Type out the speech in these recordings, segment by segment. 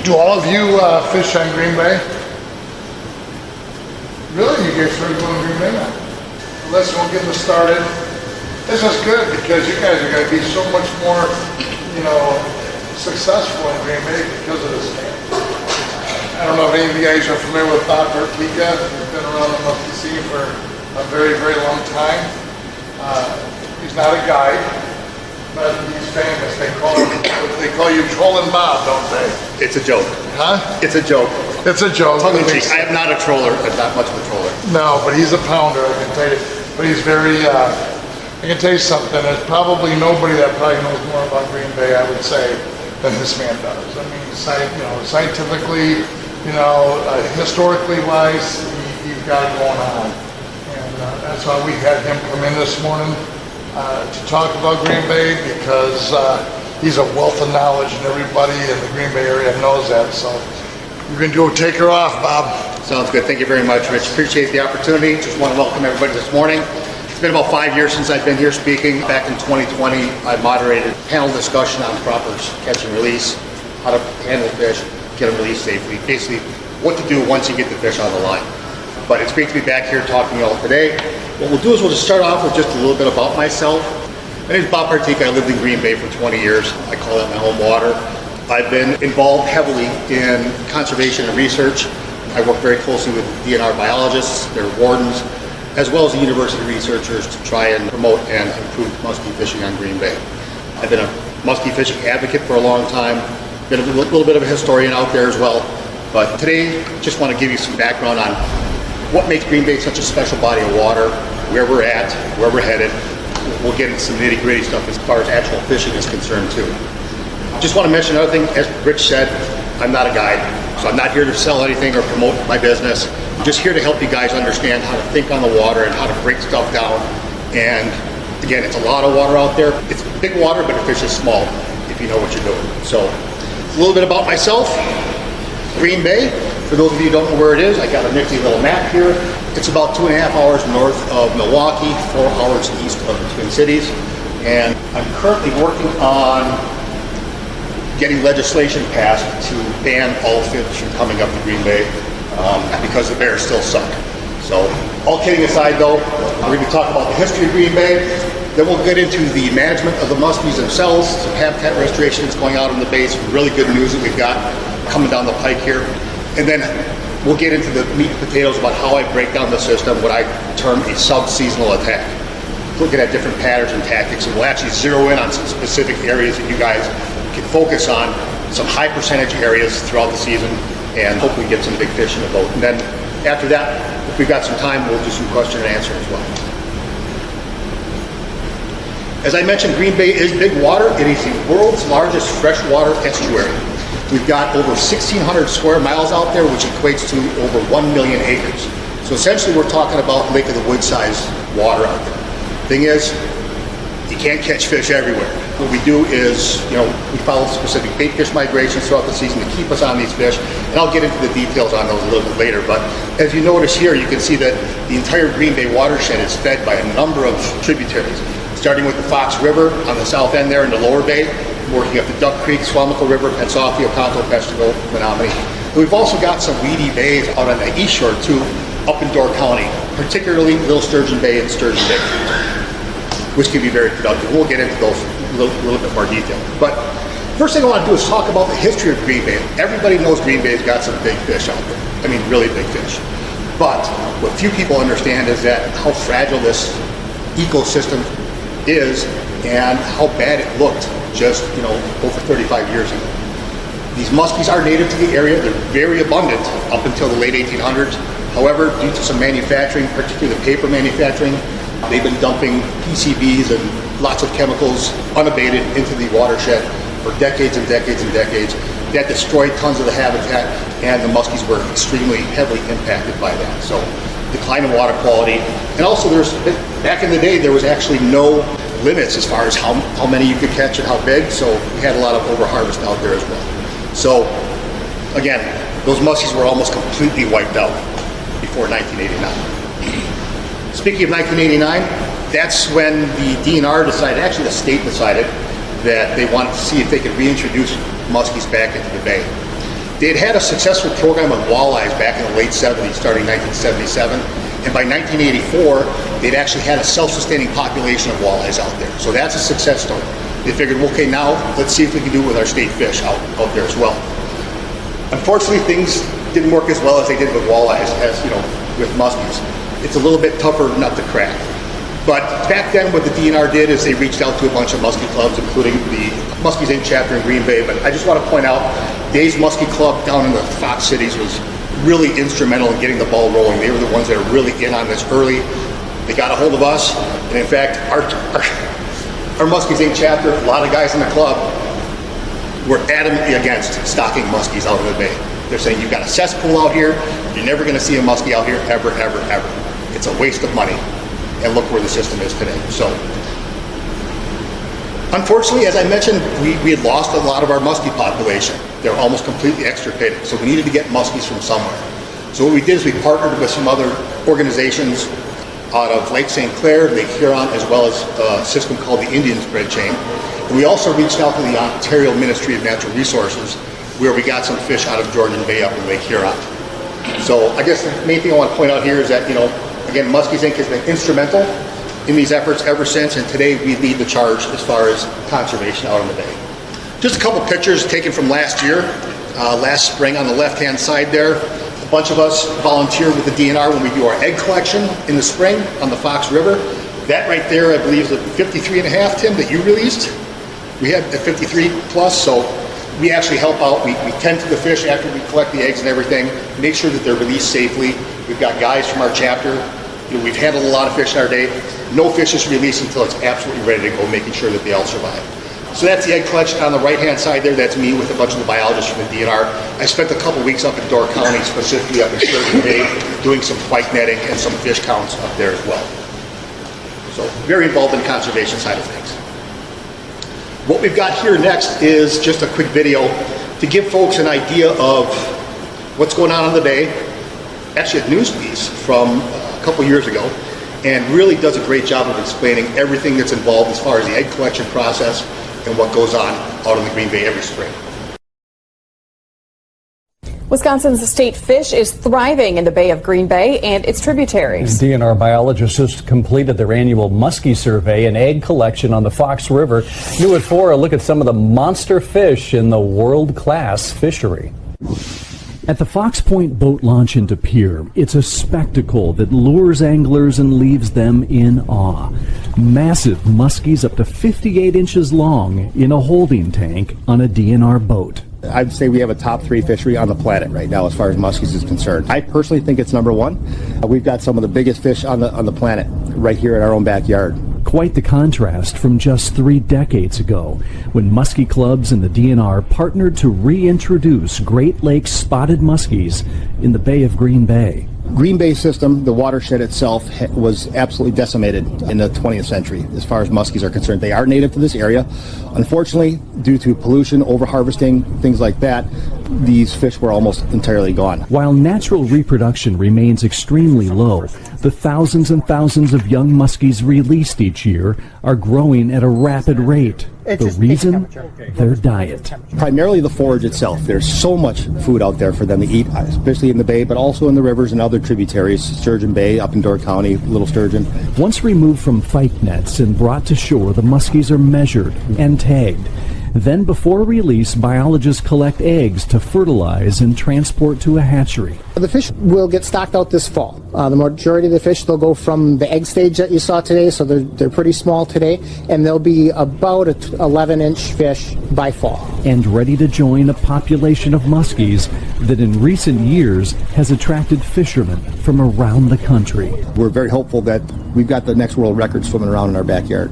Do all of you fish on Green Bay? Really? You guys started going to Green Bay now? Listen, we'll get this started. This is good because you guys are going to be so much more, successful in Green Bay because of this game. I don't know if any of you guys are familiar with Parteka. He's been around the musky scene for a very, very long time. He's not a guide, but he's famous. They call you Trolling Bob, don't they? It's a joke. Huh? It's a joke. It's a joke. Tongue in cheek. I am not a troller, but not much of a troller. No, but he's a pounder, I can tell you. But he's very, I can tell you something. There's probably nobody that probably knows more about Green Bay, I would say, than this man does. I mean, scientifically, historically wise, he's got it going on. And that's why we had him come in this morning to talk about Green Bay, because he's a wealth of knowledge, and everybody in the Green Bay area knows that. So you can go take her off, Bob. Sounds good. Thank you very much, Rich. Appreciate the opportunity. Just want to welcome everybody this morning. It's been about 5 years since I've been here speaking. Back in 2020, I moderated a panel discussion on proper catch and release, how to handle fish, get them released safely, basically what to do once you get the fish on the line. But it's great to be back here talking to you all today. What we'll do is we'll just start off with just a little bit about myself. My name is Bob Parteka. I lived in Green Bay for 20 years. I call that my home water. I've been involved heavily in conservation and research. I work very closely with DNR biologists, their wardens, as well as the university researchers to try and promote and improve musky fishing on Green Bay. I've been a musky fishing advocate for a long time, been a little bit of a historian out there as well. But today, just want to give you some background on what makes Green Bay such a special body of water, where we're at, where we're headed. We'll get into some nitty-gritty stuff as far as actual fishing is concerned too. Just want to mention another thing, as Rich said, I'm not a guide, so I'm not here to sell anything or promote my business. I'm just here to help you guys understand how to think on the water and how to break stuff down. And again, it's a lot of water out there. It's big water, but the fish is small if you know what you're doing. So a little bit about myself. Green Bay, for those of you who don't know where it is, I got a nifty little map here. It's about 2.5 hours north of Milwaukee, 4 hours east of the Twin Cities. And I'm currently working on getting legislation passed to ban all fish from coming up to Green Bay because the bears still suck. So, all kidding aside though, we're going to talk about the history of Green Bay. Then we'll get into the management of the muskies themselves, some habitat restoration that's going out on the bay, some really good news that we've got coming down the pike here. And then we'll get into the meat and potatoes about how I break down the system, what I term a sub-seasonal attack. Looking at different patterns and tactics, and we'll actually zero in on some specific areas that you guys can focus on, some high percentage areas throughout the season, and hopefully get some big fish in the boat. And then after that, if we've got some time, we'll do some question and answer as well. As I mentioned, Green Bay is big water. It is the world's largest freshwater estuary. We've got over 1,600 square miles out there, which equates to over 1 million acres. So essentially we're talking about Lake of the Woods size water out there. Thing is, you can't catch fish everywhere. What we do is, we follow specific bait fish migrations throughout the season to keep us on these fish, and I'll get into the details on those a little bit later. But as you notice here, you can see that the entire Green Bay watershed is fed by a number of tributaries, starting with the Fox River on the south end there in the lower bay, working up the Duck Creek, Swamico River, Pensacchio, Oconto, Peshtigo, Menominee. And we've also got some weedy bays out on the east shore too, up in Door County, particularly Little Sturgeon Bay and Sturgeon Bay, which can be very productive. We'll get into those a little bit more detail. But first thing I want to do is talk about the history of Green Bay. Everybody knows Green Bay's got some big fish out there. I mean, really big fish. But what few people understand is that how fragile this ecosystem is and how bad it looked just, over 35 years ago. These muskies are native to the area. They're very abundant up until the late 1800s. However, due to some manufacturing, particularly the paper manufacturing, they've been dumping PCBs and lots of chemicals unabated into the watershed for decades and decades and decades. That destroyed tons of the habitat, and the muskies were extremely heavily impacted by that. So, decline in water quality. And also, back in the day, there was actually no limits as far as how many you could catch and how big, so we had a lot of overharvest out there as well. So, again, those muskies were almost completely wiped out before 1989. Speaking of 1989, that's when the DNR decided, actually the state decided, that they wanted to see if they could reintroduce muskies back into the bay. They'd had a successful program on walleyes back in the late 70s, starting 1977. And by 1984, they'd actually had a self-sustaining population of walleyes out there. So that's a success story. They figured, okay, now let's see if we can do it with our state fish out there as well. Unfortunately, things didn't work as well as they did with walleyes, as you know, with muskies. It's a little bit tougher nut to crack. But back then, what the DNR did is they reached out to a bunch of musky clubs, including the Muskies Inc. chapter in Green Bay. But I just want to point out, Dave's Musky Club down in the Fox Cities was really instrumental in getting the ball rolling. They were the ones that are really in on this early. They got a hold of us, and in fact, our Muskies Inc. chapter, a lot of guys in the club were adamantly against stocking muskies out in the bay. They're saying, you've got a cesspool out here, you're never going to see a muskie out here ever, ever, ever. It's a waste of money. And look where the system is today. So, unfortunately, as I mentioned, we had lost a lot of our muskie population. They're almost completely extirpated. So we needed to get muskies from somewhere. So what we did is we partnered with some other organizations out of Lake St. Clair, Lake Huron, as well as a system called the Indian Spread Chain. And we also reached out to the Ontario Ministry of Natural Resources, where we got some fish out of Georgian Bay up in Lake Huron. So I guess the main thing I want to point out here is that, you know, again, Muskies Inc. has been instrumental in these efforts ever since, and today we lead the charge as far as conservation out in the bay. Just a couple pictures taken from last year, last spring on the left-hand side there. A bunch of us volunteer with the DNR when we do our egg collection in the spring on the Fox River. That right there, I believe, is a 53.5, Tim, that you released. We had a 53 plus, so we actually help out. We tend to the fish after we collect the eggs and everything, make sure that they're released safely. We've got guys from our chapter. You know, we've handled a lot of fish in our day. No fish is released until it's absolutely ready to go, making sure that they all survive. So that's the egg collection on the right-hand side there. That's me with a bunch of the biologists from the DNR. I spent a couple weeks up in Door County, specifically up in Sturgeon Bay, doing some pike netting and some fish counts up there as well. So very involved in the conservation side of things. What we've got here next is just a quick video to give folks an idea of what's going on in the bay. Actually, a news piece from a couple years ago, and really does a great job of explaining everything that's involved as far as the egg collection process and what goes on out in the Green Bay every spring. Wisconsin's state fish is thriving in the Bay of Green Bay and its tributaries. DNR biologists just completed their annual Musky survey and egg collection on the Fox River. New at 4, a look at some of the monster fish in the world-class fishery. At the Fox Point boat launch into Pier, it's a spectacle that lures anglers and leaves them in awe. Massive muskies up to 58 inches long in a holding tank on a DNR boat. I'd say we have a top 3 fishery on the planet right now as far as muskies is concerned. I personally think it's number 1. We've got some of the biggest fish on the planet right here in our own backyard. Quite the contrast from just 3 decades ago, when musky clubs and the DNR partnered to reintroduce Great Lakes spotted muskies in the Bay of Green Bay. Green Bay system, the watershed itself, was absolutely decimated in the 20th century as far as muskies are concerned. They are native to this area. Unfortunately, due to pollution, overharvesting, things like that, these fish were almost entirely gone. While natural reproduction remains extremely low, the thousands and thousands of young muskies released each year are growing at a rapid rate. The reason? Their diet. Primarily the forage itself. There's so much food out there for them to eat, especially in the bay, but also in the rivers and other tributaries. Sturgeon Bay, up in Door County, Little Sturgeon. Once removed from fyke nets and brought to shore, the muskies are measured and tagged. Then, before release, biologists collect eggs to fertilize and transport to a hatchery. The fish will get stocked out this fall. The majority of the fish, they'll go from the egg stage that you saw today, so they're pretty small today, and they'll be about an 11-inch fish by fall. And ready to join a population of muskies that in recent years has attracted fishermen from around the country. We're very hopeful that we've got the next world record swimming around in our backyard.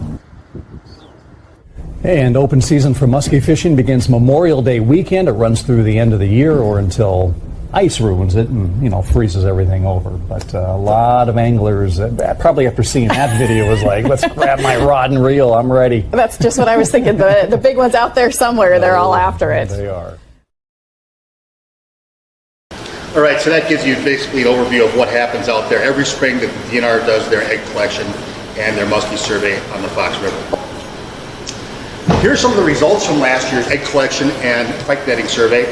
And open season for musky fishing begins Memorial Day weekend. It runs through the end of the year or until ice ruins it and, you know, freezes everything over. But a lot of anglers, probably after seeing that video, was like, let's grab my rod and reel, I'm ready. That's just what I was thinking. The big ones out there somewhere, they're all after it. They are. All right, so that gives you basically an overview of what happens out there every spring that the DNR does their egg collection and their musky survey on the Fox River. Here's some of the results from last year's egg collection and pike netting survey.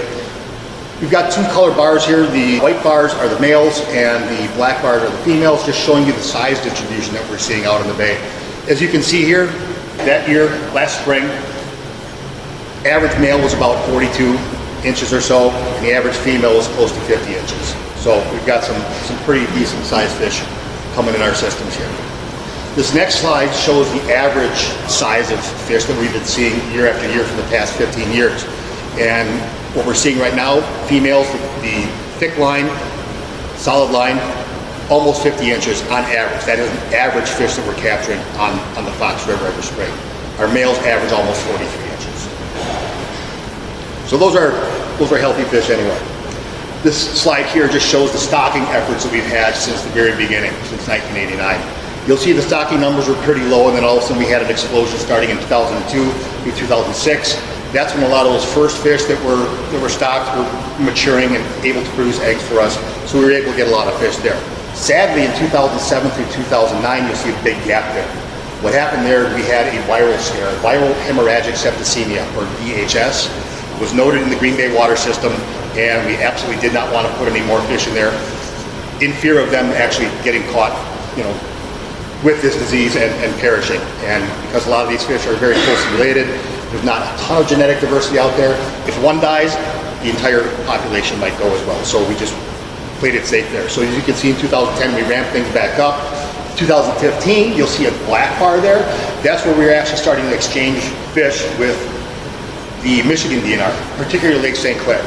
We've got two color bars here. The white bars are the males and the black bars are the females, just showing you the size distribution that we're seeing out in the bay. As you can see here, that year, last spring, average male was about 42 inches or so, and the average female was close to 50 inches. So we've got some pretty decent sized fish coming in our systems here. This next slide shows the average size of fish that we've been seeing year after year for the past 15 years. And what we're seeing right now, females, the thick line, solid line, almost 50 inches on average. That is an average fish that we're capturing on the Fox River every spring. Our males average almost 43 inches. So those are healthy fish anyway. This slide here just shows the stocking efforts that we've had since the very beginning, since 1989. You'll see the stocking numbers were pretty low, and then all of a sudden we had an explosion starting in 2002 through 2006. That's when a lot of those first fish that were stocked were maturing and able to produce eggs for us, so we were able to get a lot of fish there. Sadly, in 2007 through 2009, you'll see a big gap there. What happened there, we had a viral scare, viral hemorrhagic septicemia, or VHS. It was noted in the Green Bay water system, and we absolutely did not want to put any more fish in there in fear of them actually getting caught, with this disease and perishing. And because a lot of these fish are very closely related, there's not a ton of genetic diversity out there. If one dies, the entire population might go as well. So we just played it safe there. So as you can see, in 2010, we ramped things back up. 2015, you'll see a black bar there. That's where we were actually starting to exchange fish with the Michigan DNR, particularly Lake St. Clair.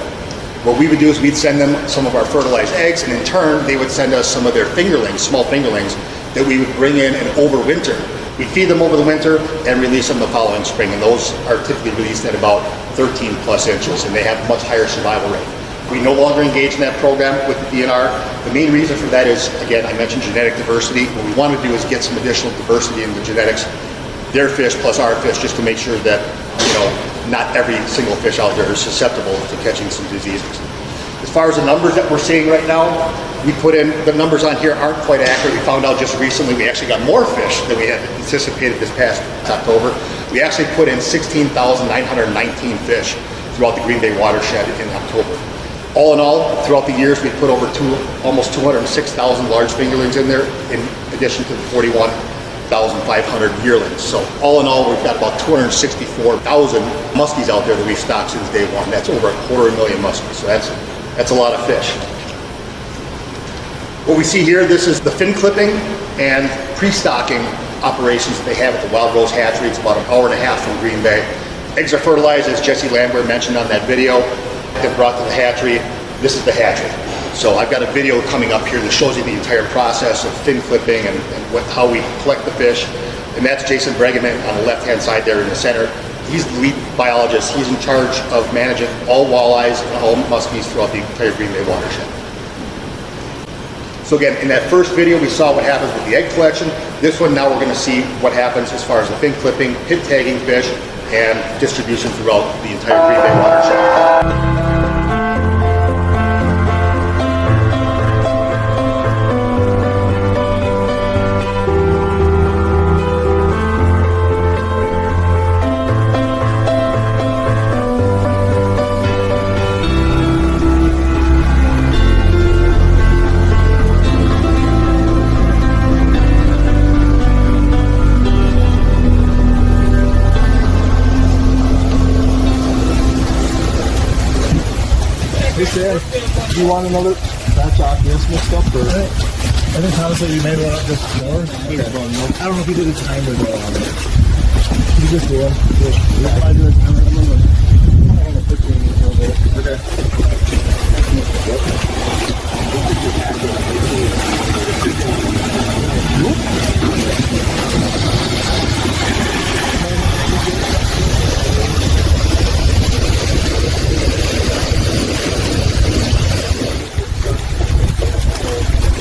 What we would do is we'd send them some of our fertilized eggs, and in turn, they would send us some of their fingerlings, small fingerlings, that we would bring in and overwinter. We feed them over the winter and release them the following spring, and those are typically released at about 13 plus inches, and they have a much higher survival rate. We no longer engage in that program with the DNR. The main reason for that is, again, I mentioned genetic diversity. What we want to do is get some additional diversity in the genetics, their fish plus our fish, just to make sure that, not every single fish out there is susceptible to catching some diseases. As far as the numbers that we're seeing right now, we put in, the numbers on here aren't quite accurate. We found out just recently we actually got more fish than we had anticipated this past October. We actually put in 16,919 fish throughout the Green Bay watershed in October. All in all, throughout the years, we put over almost 206,000 large fingerlings in there, in addition to the 41,500 yearlings. So all in all, we've got about 264,000 muskies out there that we've stocked since day one. That's over 250,000 muskies. So that's a lot of fish. What we see here, this is the fin clipping and pre-stocking operations that they have at the Wild Rose Hatchery. It's about an hour and a half from Green Bay. Eggs are fertilized, as Jesse Lambert mentioned on that video. They're brought to the hatchery. This is the hatchery. So I've got a video coming up here that shows you the entire process of fin clipping and how we collect the fish. And that's Jason Bregeman on the left-hand side there in the center. He's the lead biologist. He's in charge of managing all walleyes and all muskies throughout the entire Green Bay watershed. So again, in that first video, we saw what happens with the egg collection. This one, now we're going to see what happens as far as the fin clipping, hit tagging fish, and distribution throughout the entire Green Bay watershed. Do you want another batch of this mixed up, or? I think honestly we made one up just more. I don't know if you did a timer though on it. You just do one. I do a timer. I'm gonna put you in a little bit.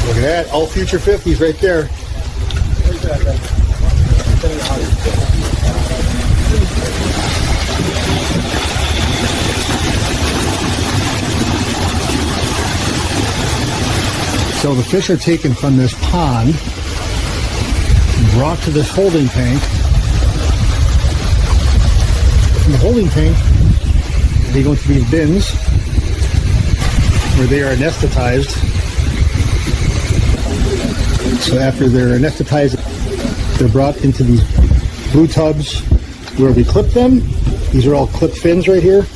Look at that, all future 50s right there. So the fish are taken from this pond, brought to this holding tank. From the holding tank, they go into these bins. where they are anesthetized. So after they're anesthetized, they're brought into these blue tubs where we clip them. These are all clip fins right here.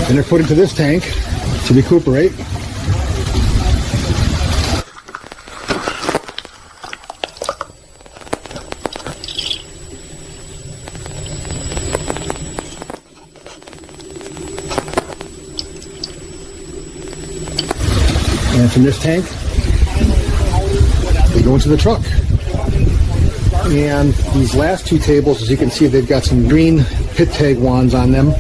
And they're put into this tank to recuperate. And from this tank, they go into the truck. And these last two tables, as you can see, they've got some green pit tag wands on them.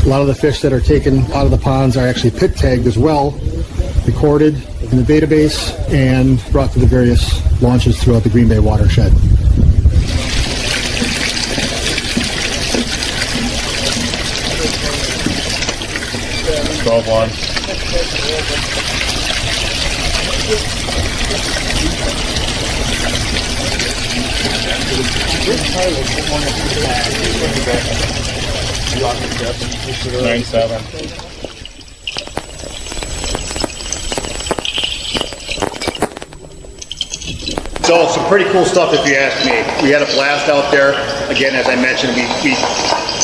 A lot of the fish that are taken out of the ponds are actually pit tagged as well, recorded in the database, and brought to the various launches throughout the Green Bay watershed. So some pretty cool stuff if you ask me. We had a blast out there. Again, as I mentioned, we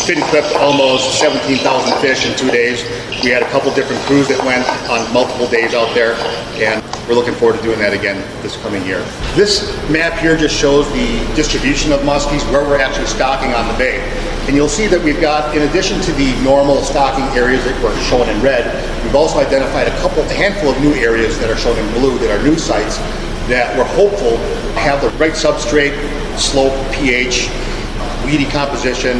fin clipped almost 17,000 fish in 2 days. We had a couple different crews that went on multiple days out there, and we're looking forward to doing that again this coming year. This map here just shows the distribution of muskies, where we're actually stocking on the bay. And you'll see that we've got, in addition to the normal stocking areas that were shown in red, we've also identified a handful of new areas that are shown in blue that are new sites that we're hopeful have the right substrate, slope, pH, weedy composition,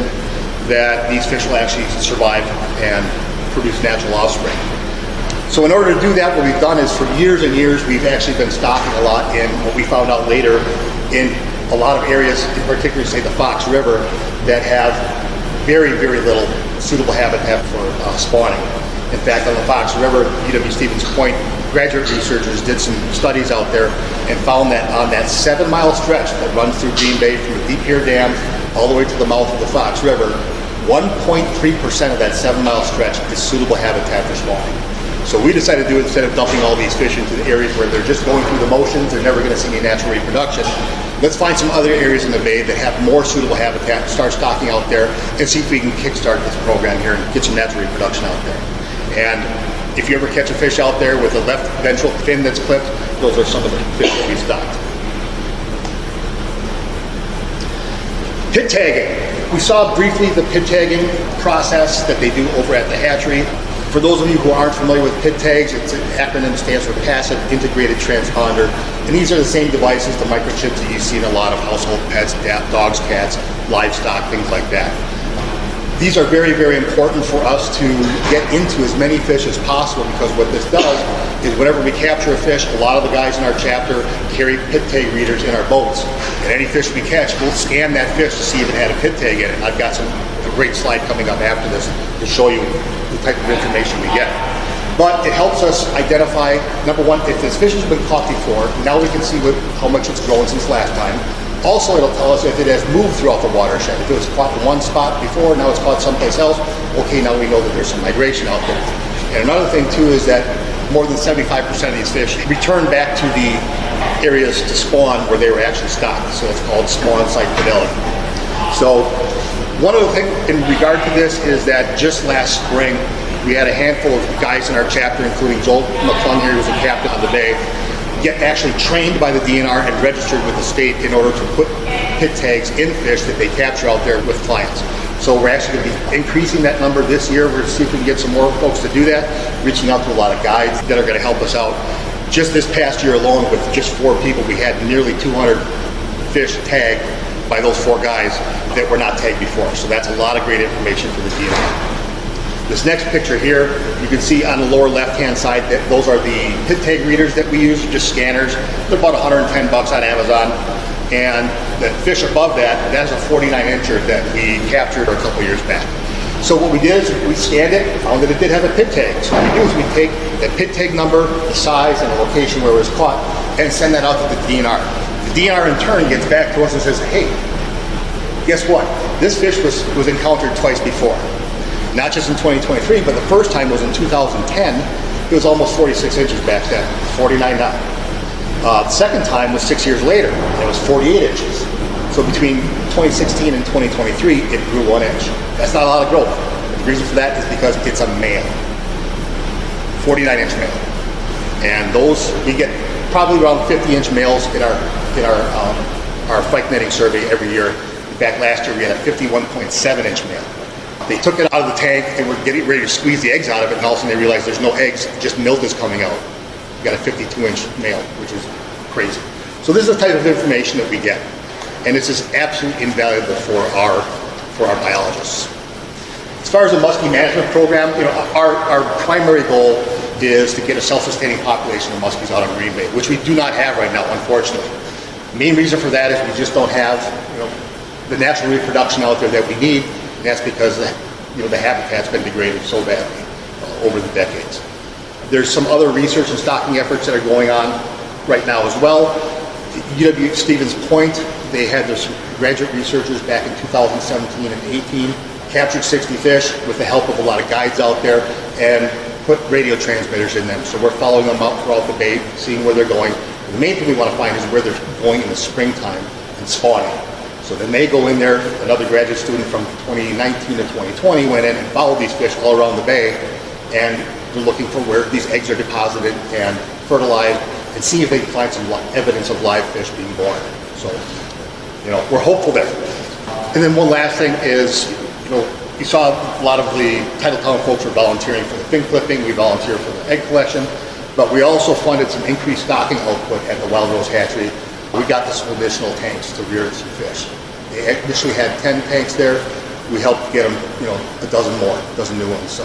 that these fish will actually survive and produce natural offspring. So in order to do that, what we've done is for years and years, we've actually been stocking a lot in what we found out later in a lot of areas, in particular, say the Fox River, that have very, very little suitable habitat for spawning. In fact, on the Fox River, UW Stevens Point, graduate researchers did some studies out there and found that on that 7-mile stretch that runs through Green Bay from the Deep Pier Dam all the way to the mouth of the Fox River, 1.3% of that 7-mile stretch is suitable habitat for spawning. So we decided to do it instead of dumping all these fish into the areas where they're just going through the motions, they're never going to see any natural reproduction. Let's find some other areas in the bay that have more suitable habitat, start stocking out there, and see if we can kickstart this program here and get some natural reproduction out there. And if you ever catch a fish out there with a left ventral fin that's clipped, those are some of the fish that we stocked. Pit tagging. We saw briefly the pit tagging process that they do over at the hatchery. For those of you who aren't familiar with pit tags, it's an acronym that stands for Passive Integrated Transponder. And these are the same devices, the microchips that you see in a lot of household pets, dogs, cats, livestock, things like that. These are very, very important for us to get into as many fish as possible, because what this does is whenever we capture a fish, a lot of the guys in our chapter carry pit tag readers in our boats. And any fish we catch, we'll scan that fish to see if it had a pit tag in it. I've got a great slide coming up after this to show you the type of information we get. But it helps us identify, number one, if this fish has been caught before, now we can see how much it's grown since last time. Also, it'll tell us if it has moved throughout the watershed. If it was caught in one spot before, now it's caught someplace else, okay, now we know that there's some migration out there. And another thing too is that more than 75% of these fish return back to the areas to spawn where they were actually stocked. So it's called spawn site fidelity. So one of the things in regard to this is that just last spring, we had a handful of guys in our chapter, including Joel McClung here, who was a captain on the bay, get actually trained by the DNR and registered with the state in order to put pit tags in fish that they capture out there with clients. So we're actually going to be increasing that number this year. We're going to see if we can get some more folks to do that, reaching out to a lot of guides that are going to help us out. Just this past year alone, with just 4 people, we had nearly 200 fish tagged by those 4 guys that were not tagged before. So that's a lot of great information for the DNR. This next picture here, you can see on the lower left-hand side that those are the pit tag readers that we use, just scanners. They're about $110 on Amazon. And the fish above that, that's a 49-incher that we captured a couple years back. So what we did is we scanned it, found that it did have a pit tag. So what we do is we take the pit tag number, the size, and the location where it was caught, and send that out to the DNR. The DNR in turn gets back to us and says, hey, guess what? This fish was encountered twice before. Not just in 2023, but the first time was in 2010. It was almost 46 inches back then, 49 now. The second time was 6 years later, and it was 48 inches. So between 2016 and 2023, it grew 1 inch. That's not a lot of growth. The reason for that is because it's a male, 49-inch male. And those, we get probably around 50-inch males in our fyke netting survey every year. In fact, last year we had a 51.7-inch male. They took it out of the tank and were getting ready to squeeze the eggs out of it, and all of a sudden they realized there's no eggs, just milk is coming out. We got a 52-inch male, which is crazy. So this is the type of information that we get, and this is absolutely invaluable for our biologists. As far as the muskie management program, our primary goal is to get a self-sustaining population of muskies out on Green Bay, which we do not have right now, unfortunately. The main reason for that is we just don't have the natural reproduction out there that we need, and that's because the habitat's been degraded so badly over the decades. There's some other research and stocking efforts that are going on right now as well. UW Stevens Point, they had their graduate researchers back in 2017 and 18, captured 60 fish with the help of a lot of guides out there and put radio transmitters in them. So we're following them out throughout the bay, seeing where they're going. The main thing we want to find is where they're going in the springtime and spawning. So then they go in there, another graduate student from 2019 to 2020 went in and followed these fish all around the bay, and they're looking for where these eggs are deposited and fertilized, and see if they can find some evidence of live fish being born. So, we're hopeful there. And then one last thing is, you saw a lot of the Titletown folks were volunteering for the fin clipping, we volunteer for the egg collection, but we also funded some increased stocking output at the Wild Rose Hatchery. We got some additional tanks to rear some fish. They initially had 10 tanks there. We helped get them, a dozen new ones. So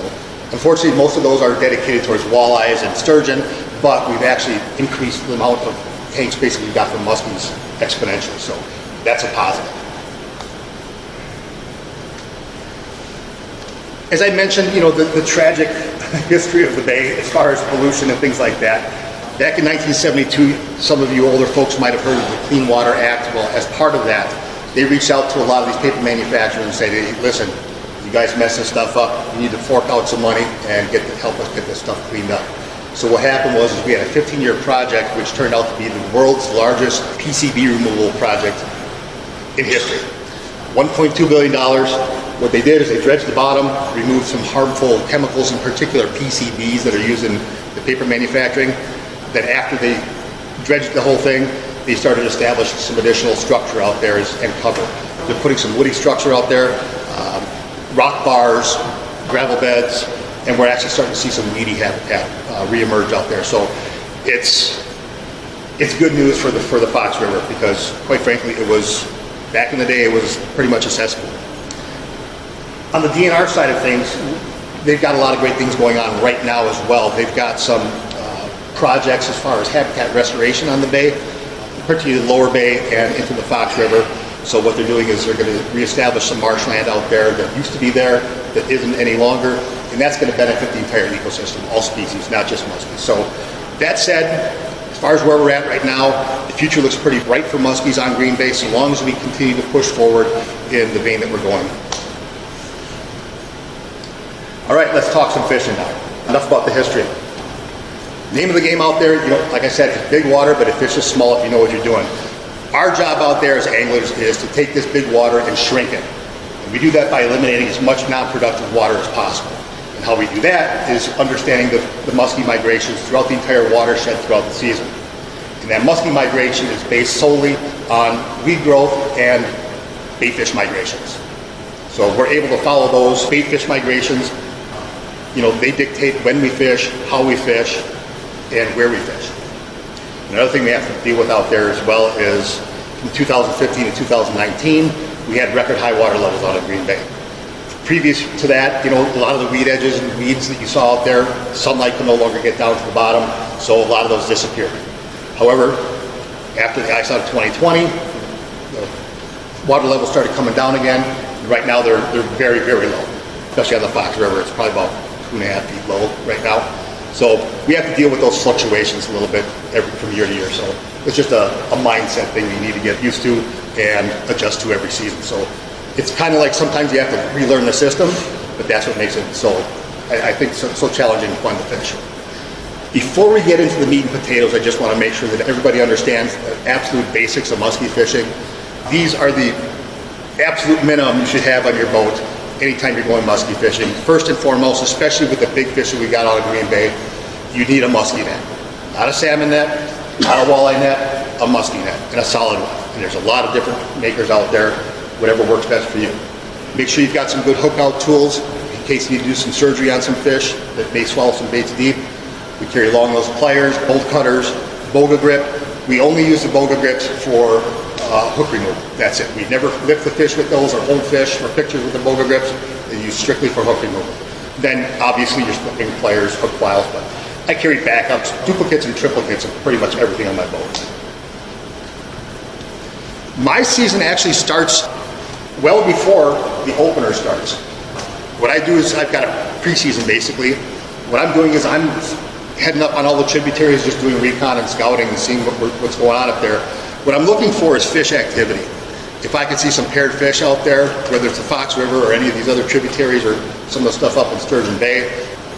unfortunately, most of those are dedicated towards walleyes and sturgeon, but we've actually increased the amount of tank space that we got from muskies exponentially. So that's a positive. As I mentioned, the tragic history of the bay as far as pollution and things like that. Back in 1972, some of you older folks might have heard of the Clean Water Act. Well, as part of that, they reached out to a lot of these paper manufacturers and said, hey, listen, you guys mess this stuff up, you need to fork out some money and help us get this stuff cleaned up. So what happened was we had a 15-year project which turned out to be the world's largest PCB removal project in history. $1.2 billion. What they did is they dredged the bottom, removed some harmful chemicals, in particular PCBs that are used in the paper manufacturing. Then after they dredged the whole thing, they started to establish some additional structure out there and cover. They're putting some woody structure out there, rock bars, gravel beds, and we're actually starting to see some weedy habitat reemerge out there. So it's good news for the Fox River, because quite frankly, back in the day, it was pretty much a cesspool. On the DNR side of things, they've got a lot of great things going on right now as well. They've got some projects as far as habitat restoration on the bay, particularly the lower bay and into the Fox River. So what they're doing is they're going to reestablish some marshland out there that used to be there, that isn't any longer, and that's going to benefit the entire ecosystem, all species, not just muskies. So that said, as far as where we're at right now, the future looks pretty bright for muskies on Green Bay, so long as we continue to push forward in the vein that we're going. All right, let's talk some fishing now. Enough about the history. Name of the game out there, like I said, it's big water, but it fishes small if you know what you're doing. Our job out there as anglers is to take this big water and shrink it. And we do that by eliminating as much non-productive water as possible. And how we do that is understanding the muskie migrations throughout the entire watershed throughout the season. And that muskie migration is based solely on weed growth and baitfish migrations. So we're able to follow those baitfish migrations. They dictate when we fish, how we fish, and where we fish. Another thing we have to deal with out there as well is from 2015 to 2019, we had record high water levels out of Green Bay. Previous to that, a lot of the weed edges and weeds that you saw out there, sunlight could no longer get down to the bottom, so a lot of those disappeared. However, after the ice out of 2020, the water levels started coming down again. Right now they're very, very low. especially on the Fox River. It's probably about 2.5 feet low right now. So we have to deal with those fluctuations a little bit from year to year. So it's just a mindset thing you need to get used to and adjust to every season. So it's kind of like sometimes you have to relearn the system, but that's what makes it so, I think, so challenging and fun to fish. Before we get into the meat and potatoes, I just want to make sure that everybody understands the absolute basics of musky fishing. These are the absolute minimum you should have on your boat anytime you're going musky fishing. First and foremost, especially with the big fish that we got out of Green Bay, you need a musky net. Not a salmon net, not a walleye net, a musky net, and a solid one. And there's a lot of different makers out there, whatever works best for you. Make sure you've got some good hook out tools in case you need to do some surgery on some fish that may swallow some baits deep. We carry long nose pliers, bolt cutters, boga grip. We only use the boga grips for hook removal. That's it. We never lift the fish with those or hold fish or pictures with the boga grips. They're used strictly for hook removal. Then obviously you're slipping pliers, hook files, but I carry backups, duplicates and triplicates of pretty much everything on my boat. My season actually starts well before the opener starts. What I do is I've got a preseason basically. What I'm doing is I'm heading up on all the tributaries, just doing recon and scouting and seeing what's going on up there. What I'm looking for is fish activity. If I can see some paired fish out there, whether it's the Fox River or any of these other tributaries or some of the stuff up in Sturgeon Bay,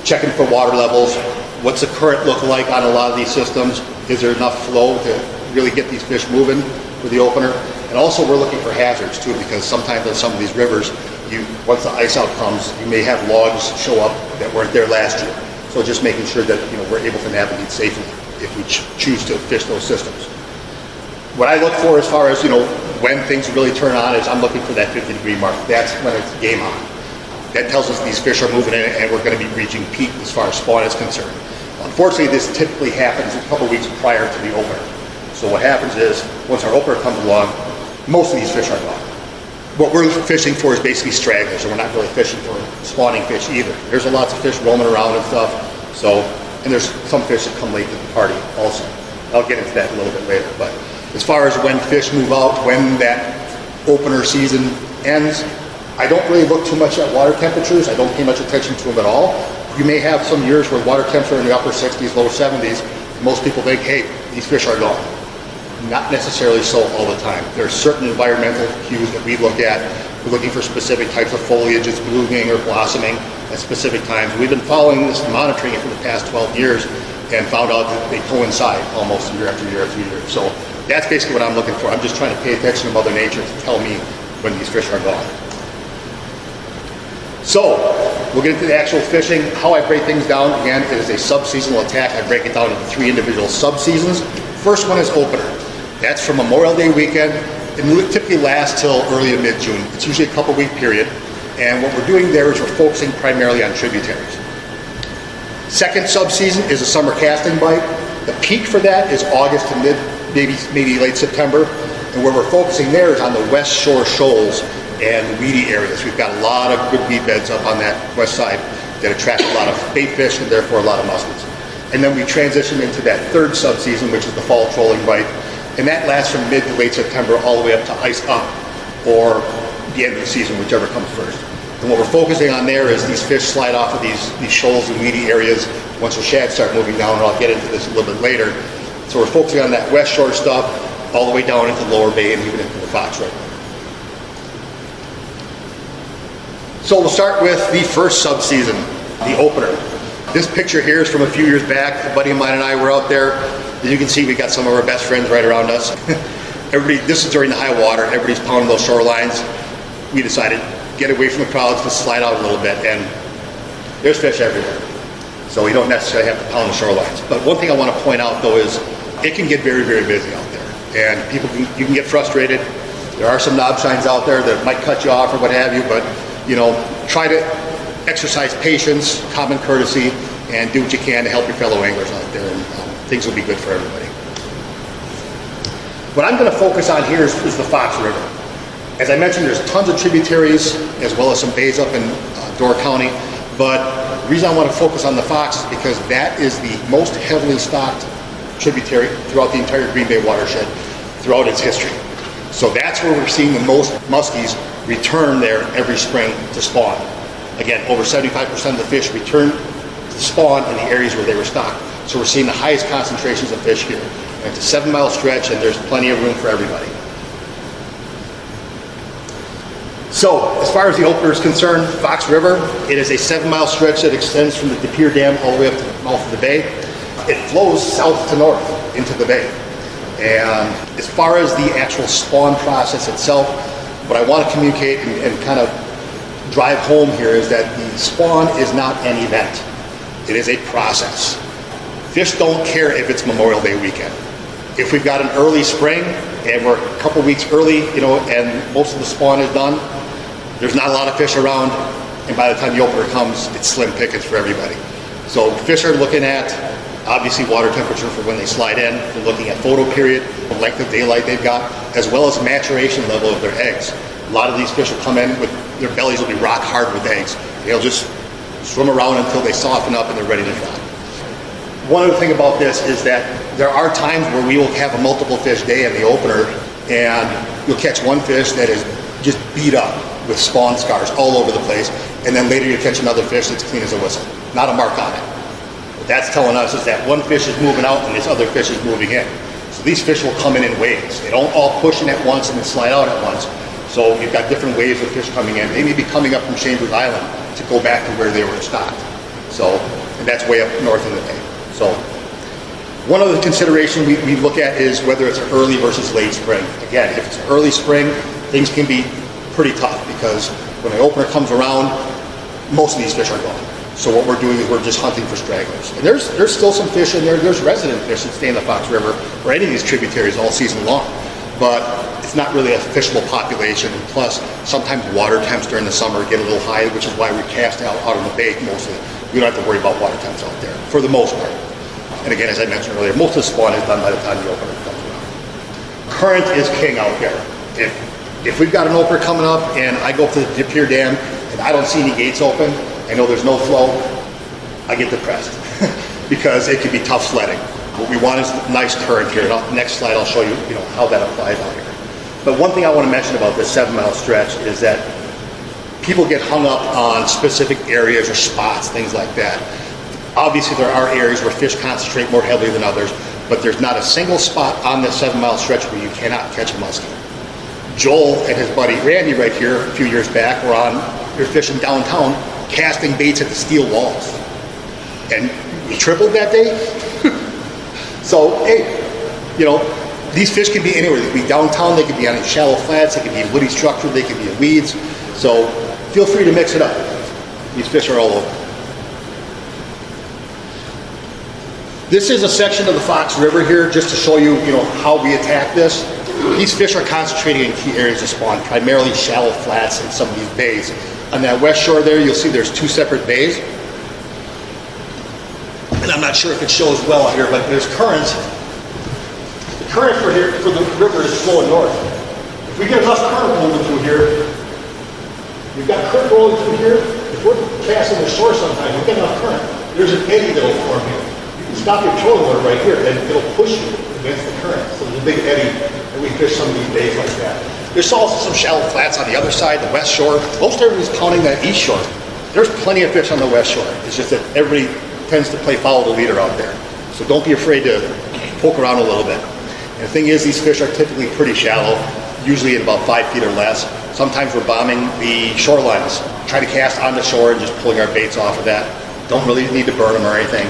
checking for water levels. What's the current look like on a lot of these systems? Is there enough flow to really get these fish moving for the opener? And also we're looking for hazards too, because sometimes on some of these rivers, once the ice out comes, you may have logs show up that weren't there last year. So just making sure that we're able to navigate safely if we choose to fish those systems. What I look for as far as when things really turn on is I'm looking for that 50-degree mark. That's when it's game on. That tells us these fish are moving in and we're going to be reaching peak as far as spawn is concerned. Unfortunately, this typically happens a couple weeks prior to the opener. So what happens is once our opener comes along, most of these fish are gone. What we're fishing for is basically stragglers, and we're not really fishing for spawning fish either. There's lots of fish roaming around and stuff, and there's some fish that come late to the party also. I'll get into that a little bit later, but as far as when fish move out, when that opener season ends, I don't really look too much at water temperatures. I don't pay much attention to them at all. You may have some years where water temps are in the upper 60s, lower 70s. Most people think, hey, these fish are gone. Not necessarily so all the time. There are certain environmental cues that we look at. We're looking for specific types of foliage that's blooming or blossoming at specific times. We've been following this and monitoring it for the past 12 years and found out that they coincide almost year after year after year. So that's basically what I'm looking for. I'm just trying to pay attention to Mother Nature to tell me when these fish are gone. So we'll get into the actual fishing. How I break things down, again, it is a sub-seasonal attack. I break it down into 3 individual sub-seasons. First one is opener. That's from Memorial Day weekend. It typically lasts till early to mid-June. It's usually a couple-week period. And what we're doing there is we're focusing primarily on tributaries. Second sub-season is a summer casting bite. The peak for that is August to maybe late September. And where we're focusing there is on the west shore shoals and weedy areas. We've got a lot of good weed beds up on that west side that attract a lot of bait fish and therefore a lot of muskies. And then we transition into that third sub-season, which is the fall trolling bite. And that lasts from mid to late September all the way up to ice up or the end of the season, whichever comes first. And what we're focusing on there is these fish slide off of these shoals and weedy areas once the shad start moving down, and I'll get into this a little bit later. So we're focusing on that west shore stuff all the way down into Lower Bay and even into the Fox River. So we'll start with the first sub-season, the opener. This picture here is from a few years back. A buddy of mine and I were out there. As you can see, we got some of our best friends right around us. This is during the high water. Everybody's pounding those shorelines. We decided get away from the crowds, to slide out a little bit, and there's fish everywhere. So you don't necessarily have to pound the shorelines. But one thing I want to point out though is it can get very, very busy out there, and you can get frustrated. There are some knob shines out there that might cut you off or what have you, but try to exercise patience, common courtesy, and do what you can to help your fellow anglers out there, and things will be good for everybody. What I'm going to focus on here is the Fox River. As I mentioned, there's tons of tributaries as well as some bays up in Door County, but the reason I want to focus on the Fox is because that is the most heavily stocked tributary throughout the entire Green Bay watershed throughout its history. So that's where we're seeing the most muskies return there every spring to spawn. Again, over 75% of the fish return to spawn in the areas where they were stocked. So we're seeing the highest concentrations of fish here. And it's a 7-mile stretch, and there's plenty of room for everybody. So, as far as the opener is concerned, Fox River, it is a 7-mile stretch that extends from the De Pere Dam all the way up to the mouth of the bay. It flows south to north into the bay. And as far as the actual spawn process itself, what I want to communicate and kind of drive home here is that the spawn is not an event. It is a process. Fish don't care if it's Memorial Day weekend. If we've got an early spring and we're a couple weeks early, and most of the spawn is done, there's not a lot of fish around, and by the time the opener comes, it's slim pickings for everybody. So fish are looking at, obviously, water temperature for when they slide in. They're looking at photo period, the length of daylight they've got, as well as maturation level of their eggs. A lot of these fish will come in with, their bellies will be rock hard with eggs. They'll just swim around until they soften up and they're ready to drop. One other thing about this is that there are times where we will have a multiple fish day in the opener, and you'll catch one fish that is just beat up with spawn scars all over the place, and then later you catch another fish that's clean as a whistle, not a mark on it. What that's telling us is that one fish is moving out and this other fish is moving in. So these fish will come in waves. They don't all push in at once and then slide out at once. So you've got different waves of fish coming in. They may be coming up from Chambers Island to go back to where they were stocked. So, and that's way up north in the bay. So one other consideration we look at is whether it's early versus late spring. Again, if it's early spring, things can be pretty tough because when the opener comes around, most of these fish are gone. So what we're doing is we're just hunting for stragglers. And there's still some fish in there. There's resident fish that stay in the Fox River or any of these tributaries all season long. But it's not really a fishable population. And plus, sometimes water temps during the summer get a little high, which is why we cast out on the bay mostly. We don't have to worry about water temps out there for the most part. And again, as I mentioned earlier, most of the spawn is done by the time the opener comes around. Current is king out there. If we've got an opener coming up and I go up to the De Pere Dam and I don't see any gates open, I know there's no flow, I get depressed because it can be tough sledding. What we want is nice current here. Next slide I'll show you, how that applies out here. But one thing I want to mention about this 7-mile stretch is that people get hung up on specific areas or spots, things like that. Obviously there are areas where fish concentrate more heavily than others, but there's not a single spot on this 7-mile stretch where you cannot catch a muskie. Joel and his buddy Randy right here a few years back they're fishing downtown, casting baits at the steel walls. And we tripled that day. So, hey, these fish can be anywhere. They can be downtown, they can be on shallow flats, they can be in woody structure, they can be in weeds. So feel free to mix it up. These fish are all over. This is a section of the Fox River here just to show you, how we attack this. These fish are concentrating in key areas of spawn, primarily shallow flats in some of these bays. On that west shore there, you'll see there's 2 separate bays. And I'm not sure if it shows well out here, but there's currents. The current for the river is flowing north. If we get enough current moving through here, we've got current rolling through here. If we're casting the shore sometimes, we've got enough current. There's an eddy that'll form here. You can stop your trolling motor right here, and it'll push you against the current. So there's a big eddy, and we fish some of these bays like that. There's also some shallow flats on the other side, the west shore. Most everybody's counting that east shore. There's plenty of fish on the west shore. It's just that everybody tends to play follow the leader out there. So don't be afraid to poke around a little bit. And the thing is, these fish are typically pretty shallow, usually at about 5 feet or less. Sometimes we're bombing the shorelines, trying to cast on the shore and just pulling our baits off of that. Don't really need to burn them or anything.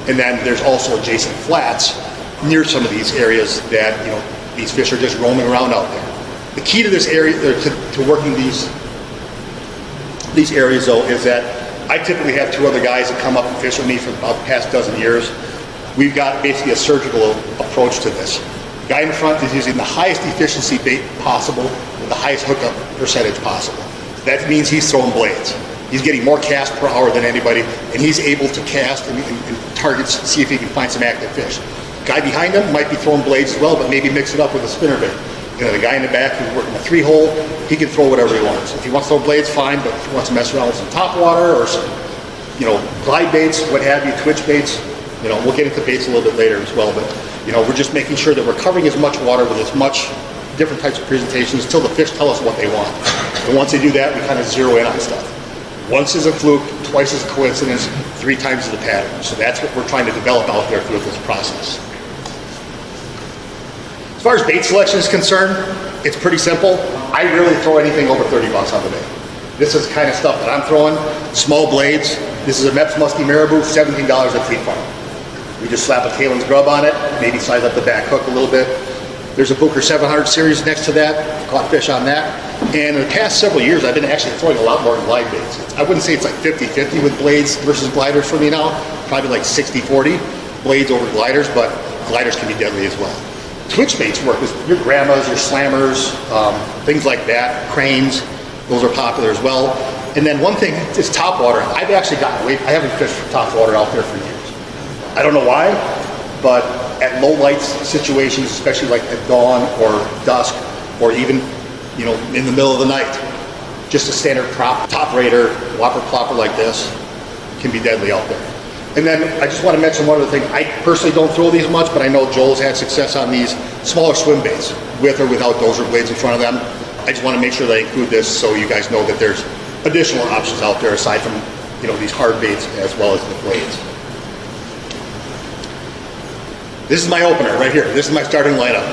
And then there's also adjacent flats near some of these areas that, these fish are just roaming around out there. The key to this area, to working these areas though, is that I typically have 2 other guys that come up and fish with me for about the past dozen years. We've got basically a surgical approach to this. The guy in front is using the highest efficiency bait possible with the highest hookup percentage possible. That means he's throwing blades. He's getting more cast per hour than anybody, and he's able to cast and target, see if he can find some active fish. The guy behind him might be throwing blades as well, but maybe mix it up with a spinner bait. The guy in the back who's working a 3-hole, he can throw whatever he wants. If he wants to throw blades, fine, but if he wants to mess around with some top water or some, glide baits, what have you, twitch baits, we'll get into baits a little bit later as well, but, we're just making sure that we're covering as much water with as much different types of presentations until the fish tell us what they want. And once they do that, we kind of zero in on stuff. Once is a fluke, twice is a coincidence, 3 times is a pattern. So that's what we're trying to develop out there through this process. As far as bait selection is concerned, it's pretty simple. I rarely throw anything over 30 bucks on the bait. This is the kind of stuff that I'm throwing. Small blades. This is a Mepps Musky Marabou, $17 at Fleet Farm. We just slap a Kalen's grub on it, maybe size up the back hook a little bit. There's a Booker 700 series next to that. Caught fish on that. And in the past several years, I've been actually throwing a lot more glide baits. I wouldn't say it's like 50-50 with blades versus gliders for me now. Probably like 60-40 blades over gliders, but gliders can be deadly as well. Twitch baits work with your grandmas, your slammers, things like that, cranes. Those are popular as well. And then one thing is topwater. I've actually gotten away. I haven't fished for topwater out there for years. I don't know why, but at low light situations, especially like at dawn or dusk, or even, you know, in the middle of the night, just a standard prop, top raider, whopper plopper like this can be deadly out there. And then I just want to mention one other thing. I personally don't throw these much, but I know Joel's had success on these smaller swim baits with or without dozer blades in front of them. I just want to make sure that I include this so you guys know that there's additional options out there aside from, you know, these hard baits as well as the blades. This is my opener right here. This is my starting lineup.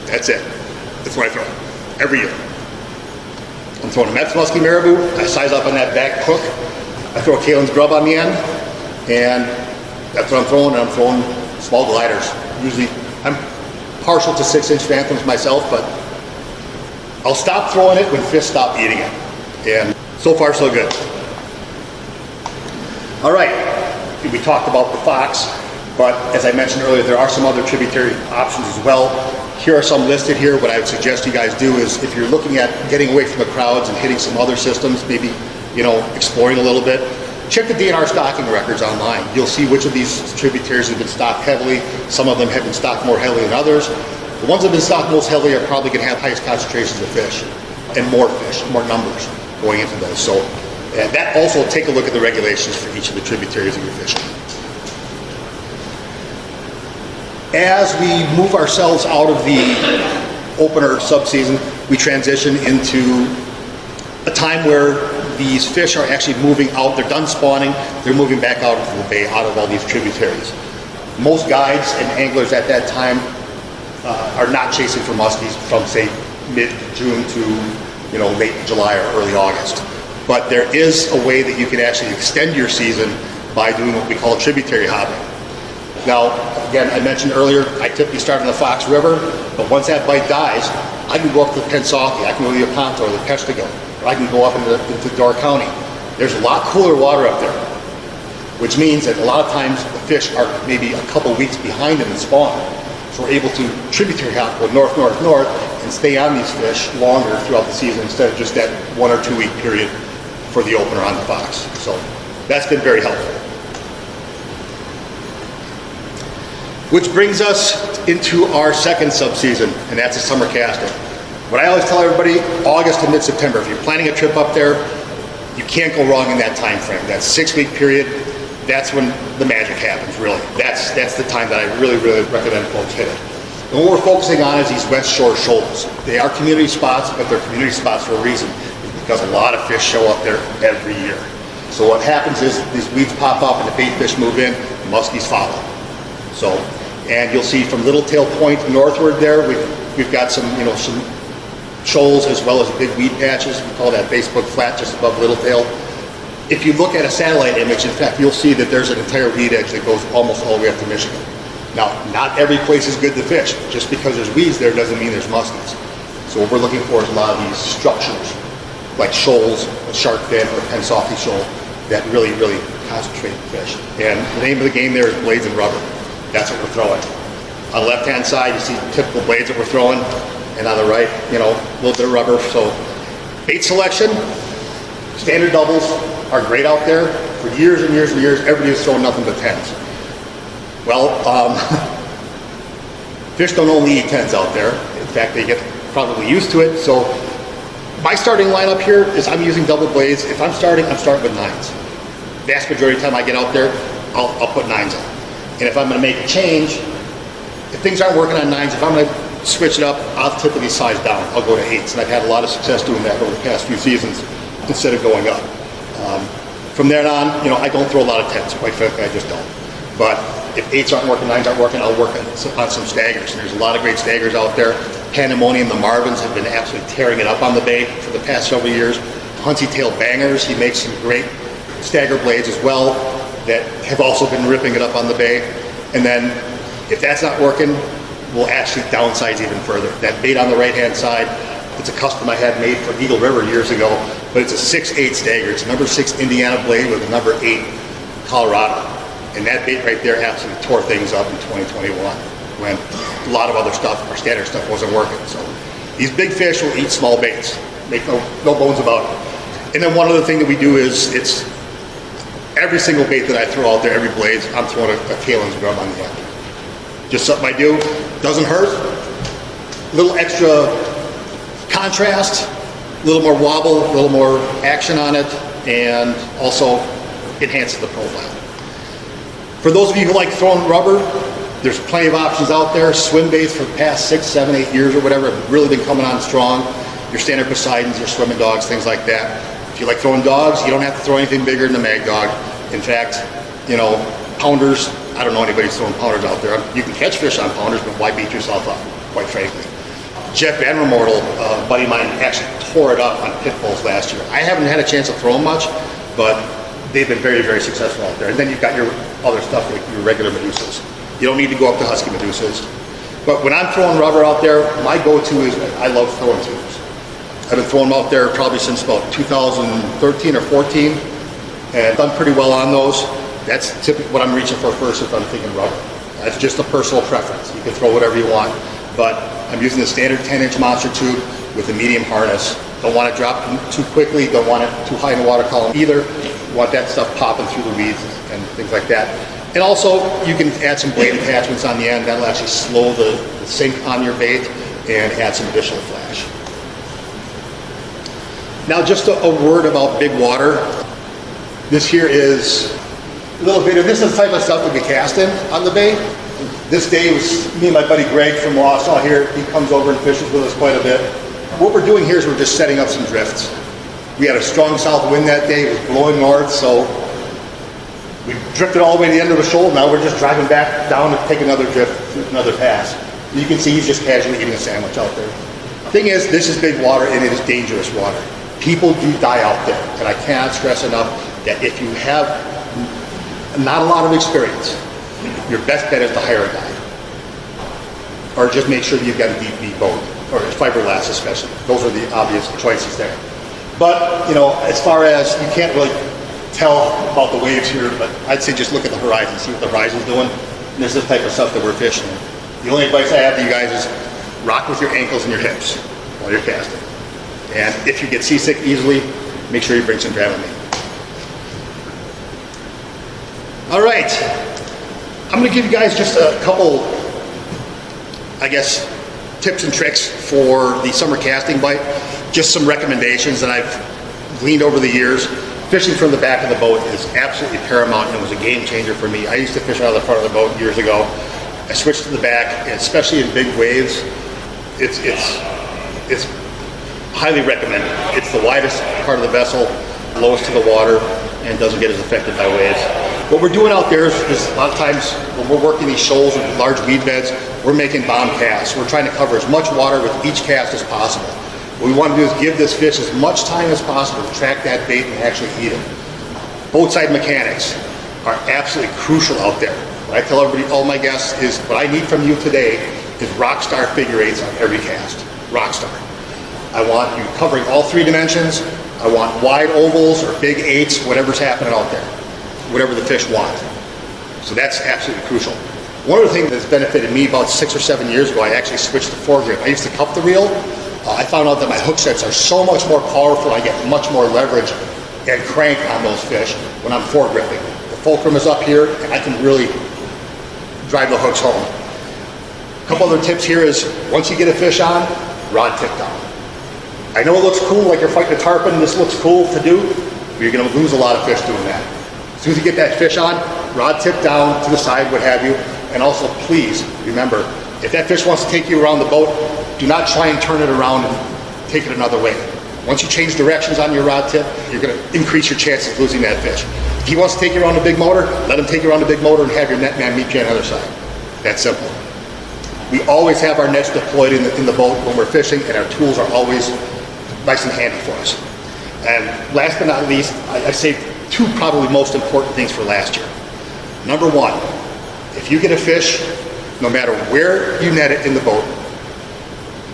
That's it. That's what I throw every year. I'm throwing a Mepps Musky Marabou. I size up on that back hook. I throw a Kalen's grub on the end, and that's what I'm throwing. And I'm throwing small gliders. Usually, I'm partial to 6-inch phantoms myself, but I'll stop throwing it when fish stop eating it. And so far, so good. All right, we talked about the fox, but as I mentioned earlier, there are some other tributary options as well. Here are some listed here. What I would suggest you guys do is if you're looking at getting away from the crowds and hitting some other systems, maybe, you know, exploring a little bit, check the DNR stocking records online. You'll see which of these tributaries have been stocked heavily. Some of them have been stocked more heavily than others. The ones that have been stocked most heavily are probably going to have highest concentrations of fish, more numbers going into those. So, and that also, take a look at the regulations for each of the tributaries that you're fishing. As we move ourselves out of the opener subseason, we transition into a time where these fish are actually moving out. They're done spawning. They're moving back out into the bay, out of all these tributaries. Most guides and anglers at that time are not chasing for muskies from, say, mid-June to, you know, late July or early August. But there is a way that you can actually extend your season by doing what we call tributary hopping. Now, again, I mentioned earlier, I typically start in the Fox River, but once that bite dies, I can go up to Pensauke, I can go to the Oconto or the Peshtigo, or I can go up into Door County. There's a lot cooler water up there, which means that a lot of times the fish are maybe a couple weeks behind in the spawn. So we're able to tributary hop, go north, north, north, and stay on these fish longer throughout the season instead of just that 1 or 2 week period for the opener on the Fox. So that's been very helpful. Which brings us into our second subseason, and that's the summer casting. What I always tell everybody, August to mid-September, if you're planning a trip up there, you can't go wrong in that time frame. That 6-week period, that's when the magic happens, really. That's the time that I really, really recommend folks hit it. And what we're focusing on is these West Shore shoals. They are community spots, but they're community spots for a reason. It's because a lot of fish show up there every year. So what happens is these weeds pop up and the bait fish move in, the muskies follow. So, and you'll see from Littletail Point northward there, we've got some, you know, some shoals as well as big weed patches. We call that Facebook flat just above Littletail. If you look at a satellite image, in fact, you'll see that there's an entire weed edge that goes almost all the way up to Michigan. Now, not every place is good to fish. Just because there's weeds there doesn't mean there's muskies. So what we're looking for is a lot of these structures, like shoals, a shark fin, or a Pensauke shoal, that really, really concentrate the fish. And the name of the game there is blades and rubber. That's what we're throwing. On the left-hand side, you see the typical blades that we're throwing, and on the right, you know, a little bit of rubber. So bait selection, standard doubles are great out there. For years and years and years, everybody was throwing nothing but 10s. Well, fish don't only eat 10s out there. In fact, they get probably used to it. So my starting lineup here is I'm using double blades. If I'm starting with 9s. Vast majority of the time I get out there, I'll put 9s on. And if I'm going to make a change, if things aren't working on 9s, if I'm going to switch it up, I'll typically size down. I'll go to 8s. And I've had a lot of success doing that over the past few seasons instead of going up. From then on, I don't throw a lot of 10s. Quite frankly, I just don't. But if 8s aren't working, 9s aren't working, I'll work on some staggers. And there's a lot of great staggers out there. Pandemonium, the Marvins have been absolutely tearing it up on the bay for the past several years. Huntsy Tail Bangers, he makes some great stagger blades as well that have also been ripping it up on the bay. And then if that's not working, we'll actually downsize even further. That bait on the right-hand side, it's a custom I had made for Eagle River years ago, but it's a 6/8 stagger. It's a number 6 Indiana blade with a number 8 Colorado. And that bait right there absolutely tore things up in 2021 when a lot of other stuff, our standard stuff, wasn't working. So these big fish will eat small baits. Make no bones about it. And then one other thing that we do is it's every single bait that I throw out there, every blade, I'm throwing a Kalen's grub on the end. Just something I do. Doesn't hurt. A little extra contrast, a little more wobble, a little more action on it, and also enhances the profile. For those of you who like throwing rubber, there's plenty of options out there. Swim baits for the past 6, 7, 8 years or whatever have really been coming on strong. Your standard Poseidons, your swimming dogs, things like that. If you like throwing dogs, you don't have to throw anything bigger than a mag dog. In fact, pounders, I don't know anybody who's throwing pounders out there. You can catch fish on pounders, but why beat yourself up, quite frankly. Jeff Van Remortel, a buddy of mine, actually tore it up on pit bulls last year. I haven't had a chance to throw them much, but they've been very, very successful out there. And then you've got your other stuff like your regular Medusas. You don't need to go up to Husky Medusas. But when I'm throwing rubber out there, my go-to is I love throwing tubes. I've been throwing them out there probably since about 2013 or 14, and done pretty well on those. That's typically what I'm reaching for first if I'm thinking rubber. That's just a personal preference. You can throw whatever you want, but I'm using the standard 10-inch monster tube with a medium harness. Don't want it drop too quickly, don't want it too high in the water column either. You want that stuff popping through the weeds and things like that. And also, you can add some blade attachments on the end. That'll actually slow the sink on your bait and add some additional flash. Now just a word about big water. This here is a little bit of, this is the type of stuff we'll be casting on the bay. This day was me and my buddy Greg from Wausau here. He comes over and fishes with us quite a bit. What we're doing here is we're just setting up some drifts. We had a strong south wind that day. It was blowing north, so we drifted all the way to the end of the shoal. Now we're just driving back down to take another drift, another pass. You can see he's just casually eating a sandwich out there. Thing is, this is big water and it is dangerous water. People do die out there, and I cannot stress enough that if you have not a lot of experience, your best bet is to hire a guide. Or just make sure that you've got a deep beat boat, or fiberglass especially. Those are the obvious choices there. But, as far as, you can't really tell about the waves here, but I'd say just look at the horizon, see what the horizon's doing. And this is the type of stuff that we're fishing. The only advice I have to you guys is rock with your ankles and your hips while you're casting. And if you get seasick easily, make sure you bring some Dramamine. All right, I'm going to give you guys just a couple, tips and tricks for the summer casting bite. Just some recommendations that I've gleaned over the years. Fishing from the back of the boat is absolutely paramount and was a game changer for me. I used to fish out of the front of the boat years ago. I switched to the back, and especially in big waves, it's highly recommended. It's the widest part of the vessel, lowest to the water, and doesn't get as affected by waves. What we're doing out there is a lot of times when we're working these shoals with large weed beds, we're making bomb casts. We're trying to cover as much water with each cast as possible. What we want to do is give this fish as much time as possible to track that bait and actually eat it. Boatside mechanics are absolutely crucial out there. What I tell everybody, all my guests, is what I need from you today is rock star figure eights on every cast. Rock star. I want you covering all 3 dimensions. I want wide ovals or big 8s, whatever's happening out there, whatever the fish want. So that's absolutely crucial. One of the things that's benefited me about 6 or 7 years ago, I actually switched to foregrip. I used to cup the reel. I found out that my hook sets are so much more powerful. I get much more leverage and crank on those fish when I'm foregripping. The fulcrum is up here, and I can really drive the hooks home. A couple other tips here is, once you get a fish on, rod tip down. I know it looks cool, like you're fighting a tarpon, this looks cool to do, but you're going to lose a lot of fish doing that. As soon as you get that fish on, rod tip down to the side, what have you, and also please remember, if that fish wants to take you around the boat, do not try and turn it around and take it another way. Once you change directions on your rod tip, you're going to increase your chances of losing that fish. If he wants to take you around the big motor, let him take you around the big motor and have your net man meet you on the other side. That's simple. We always have our nets deployed in the boat when we're fishing, and our tools are always nice and handy for us. And last but not least, I saved two probably most important things for last year. Number one, if you get a fish, no matter where you net it in the boat,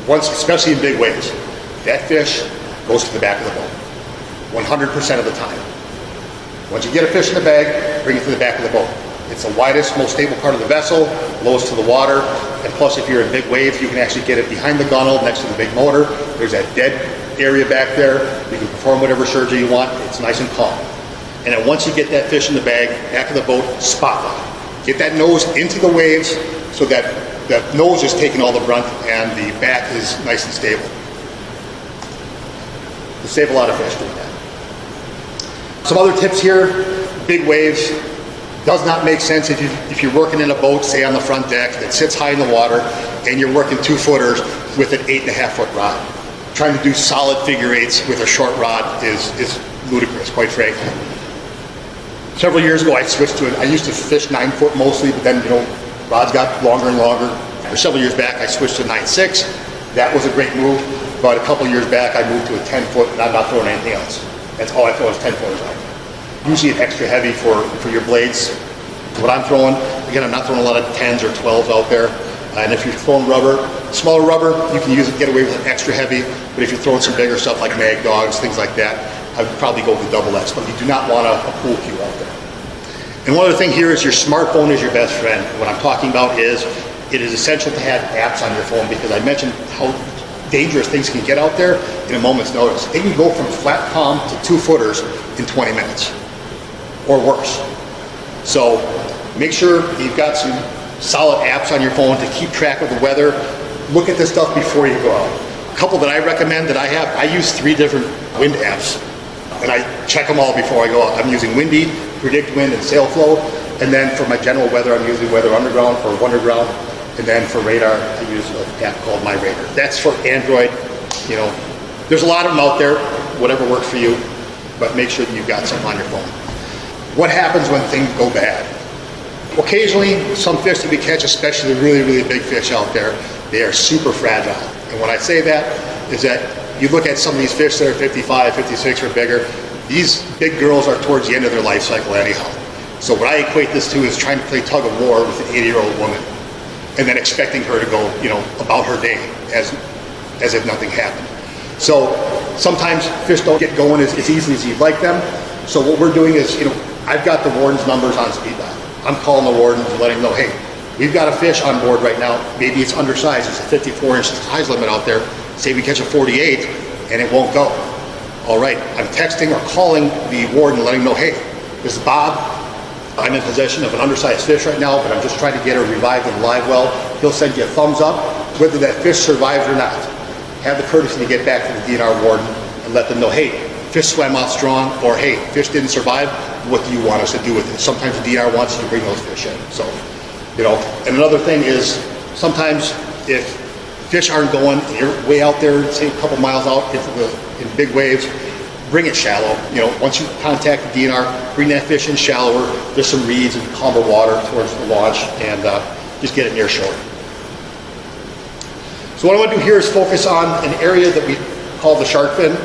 once, especially in big waves, that fish goes to the back of the boat, 100% of the time. Once you get a fish in the bag, bring it to the back of the boat. It's the widest, most stable part of the vessel, lowest to the water, and plus if you're in big waves, you can actually get it behind the gunnel next to the big motor. There's that dead area back there. You can perform whatever surgery you want. It's nice and calm. And then once you get that fish in the bag, back of the boat, spotlight. Get that nose into the waves so that the nose is taking all the brunt and the back is nice and stable. You'll save a lot of fish doing that. Some other tips here, big waves. Does not make sense if you're working in a boat, say on the front deck, that sits high in the water, and you're working 2-footers with an 8.5-foot rod. Trying to do solid figure eights with a short rod is ludicrous, quite frankly. Several years ago, I switched to it. I used to fish 9-foot mostly, but then, rods got longer and longer. Several years back, I switched to 9.6. That was a great move. About a couple years back, I moved to a 10-foot, and I'm not throwing anything else. That's all I throw is 10-footers out. Usually an extra heavy for your blades. What I'm throwing, again, I'm not throwing a lot of 10s or 12s out there. And if you're throwing rubber, smaller rubber, you can use it, get away with an extra heavy. But if you're throwing some bigger stuff like mag dogs, things like that, I would probably go with the double X. But you do not want a pool cue out there. And one other thing here is your smartphone is your best friend. What I'm talking about is it is essential to have apps on your phone because I mentioned how dangerous things can get out there in a moment's notice. They can go from flat calm to 2-footers in 20 minutes. Or worse. So make sure you've got some solid apps on your phone to keep track of the weather. Look at this stuff before you go out. A couple that I recommend that I have, I use 3 different wind apps. And I check them all before I go out. I'm using Windy, Predict Wind, and Sail Flow. And then for my general weather, I'm using Weather Underground or Wonderground. And then for radar, I use an app called My Radar. That's for Android. There's a lot of them out there, whatever works for you. But make sure that you've got something on your phone. What happens when things go bad? Occasionally, some fish that we catch, especially the really, really big fish out there, they are super fragile. And when I say that, is that you look at some of these fish that are 55, 56 or bigger, these big girls are towards the end of their life cycle anyhow. So what I equate this to is trying to play tug of war with an 80-year-old woman and then expecting her to go, about her day as if nothing happened. So sometimes fish don't get going as easily as you'd like them. So what we're doing is, I've got the warden's numbers on speed dial. I'm calling the warden and letting him know, hey, we've got a fish on board right now. Maybe it's undersized. It's a 54-inch size limit out there. Say we catch a 48 and it won't go. All right, I'm texting or calling the warden letting him know, hey, this is Bob. I'm in possession of an undersized fish right now, but I'm just trying to get her revived in the live well. He'll send you a thumbs up, whether that fish survives or not. Have the courtesy to get back to the DNR warden and let them know, hey, fish swam out strong, or hey, fish didn't survive, what do you want us to do with it? Sometimes the DNR wants you to bring those fish in. So, and another thing is, sometimes if fish aren't going, you're way out there, say a couple miles out in big waves, bring it shallow. Once you contact the DNR, bring that fish in shallower. There's some reeds and calmer water towards the launch, and just get it near shore. So what I want to do here is focus on an area that we call the shark fin.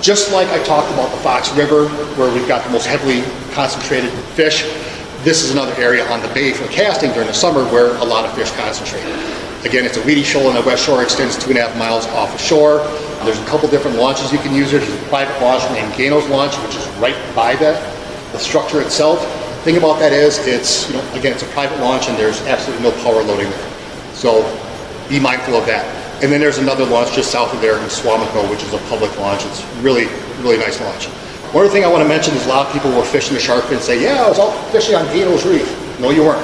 Just like I talked about the Fox River, where we've got the most heavily concentrated fish, this is another area on the bay for casting during the summer where a lot of fish concentrate. Again, it's a weedy shoal on the west shore, extends 2.5 miles off of shore. There's a couple different launches you can use. There's a private launch named Gano's Launch, which is right by the structure itself. The thing about that is, it's a private launch and there's absolutely no power loading there. So be mindful of that. And then there's another launch just south of there in Swamico, which is a public launch. It's really, really nice launch. One other thing I want to mention is a lot of people were fishing the shark fin and say, yeah, I was out fishing on Gano's Reef. No, you weren't.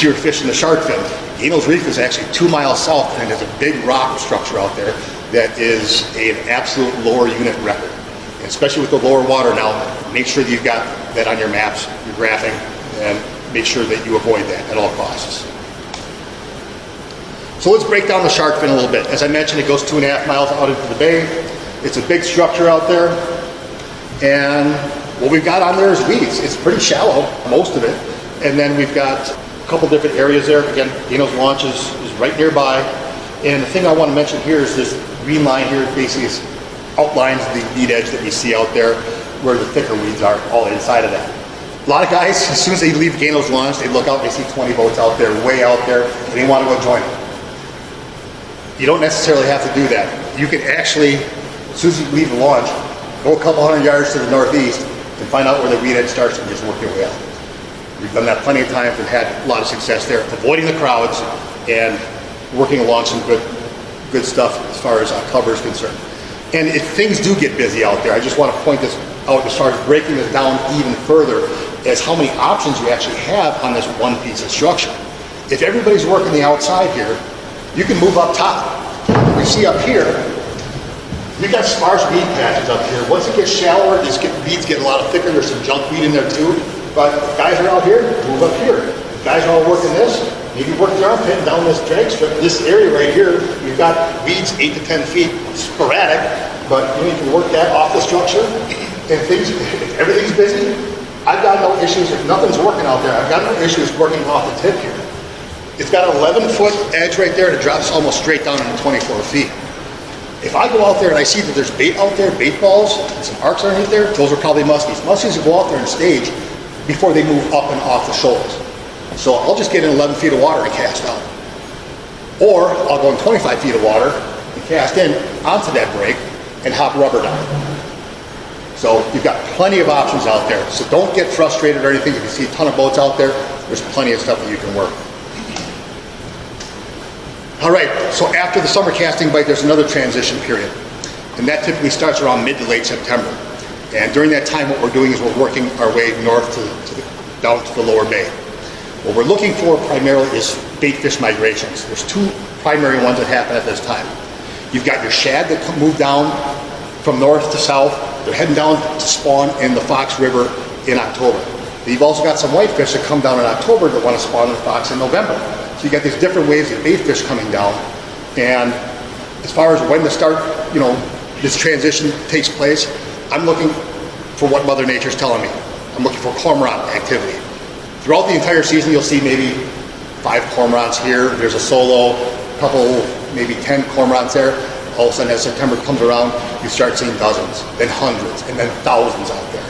You were fishing the shark fin. Gano's Reef is actually 2 miles south, and there's a big rock structure out there that is an absolute lower unit record. And especially with the lower water now, make sure that you've got that on your maps, your graphing, and make sure that you avoid that at all costs. So let's break down the shark fin a little bit. As I mentioned, it goes 2.5 miles out into the bay. It's a big structure out there, and what we've got on there is weeds. It's pretty shallow, most of it, and then we've got a couple different areas there. Again, Dino's launch is right nearby, and the thing I want to mention here is this green line here basically outlines the weed edge that we see out there where the thicker weeds are all inside of that. A lot of guys, as soon as they leave Gano's launch, they look out, they see 20 boats out there, way out there, and they want to go join them. You don't necessarily have to do that. You can actually, as soon as you leave the launch, go a couple hundred yards to the northeast and find out where the weed edge starts and just work your way out. We've done that plenty of times and had a lot of success there, avoiding the crowds and working along some good stuff as far as cover is concerned. And if things do get busy out there, I just want to point this out as far as breaking this down even further as how many options you actually have on this one piece of structure. If everybody's working the outside here, you can move up top. We see up here, you've got sparse weed patches up here. Once it gets shallower, weeds get a lot thicker. There's some junk weed in there too. But if guys are out here, move up here. If guys are all working this, maybe work the armpit down this drag strip. This area right here, you've got weeds 8 to 10 feet, sporadic, but you can work that off the structure. And if everything's busy, I've got no issues. If nothing's working out there, I've got no issues working off the tip here. It's got an 11-foot edge right there, and it drops almost straight down into 24 feet. If I go out there and I see that there's bait out there, bait balls, and some arcs underneath there, those are probably muskies. Muskies will go out there and stage before they move up and off the shoals. So I'll just get in 11 feet of water and cast out. Or I'll go in 25 feet of water and cast in onto that break and hop rubber down. So you've got plenty of options out there. So don't get frustrated or anything. If you see a ton of boats out there, there's plenty of stuff that you can work. All right, so after the summer casting bite, there's another transition period. And that typically starts around mid to late September. And during that time, what we're doing is we're working our way north down to the lower bay. What we're looking for primarily is bait fish migrations. There's two primary ones that happen at this time. You've got your shad that move down from north to south. They're heading down to spawn in the Fox River in October. You've also got some whitefish that come down in October that want to spawn in the Fox in November. So you got these different waves of bait fish coming down. And as far as when to start, this transition takes place, I'm looking for what Mother Nature's telling me. I'm looking for cormorant activity. Throughout the entire season, you'll see maybe 5 cormorants here. There's a solo, couple, maybe 10 cormorants there. All of a sudden, as September comes around, you start seeing dozens, then hundreds, and then thousands out there.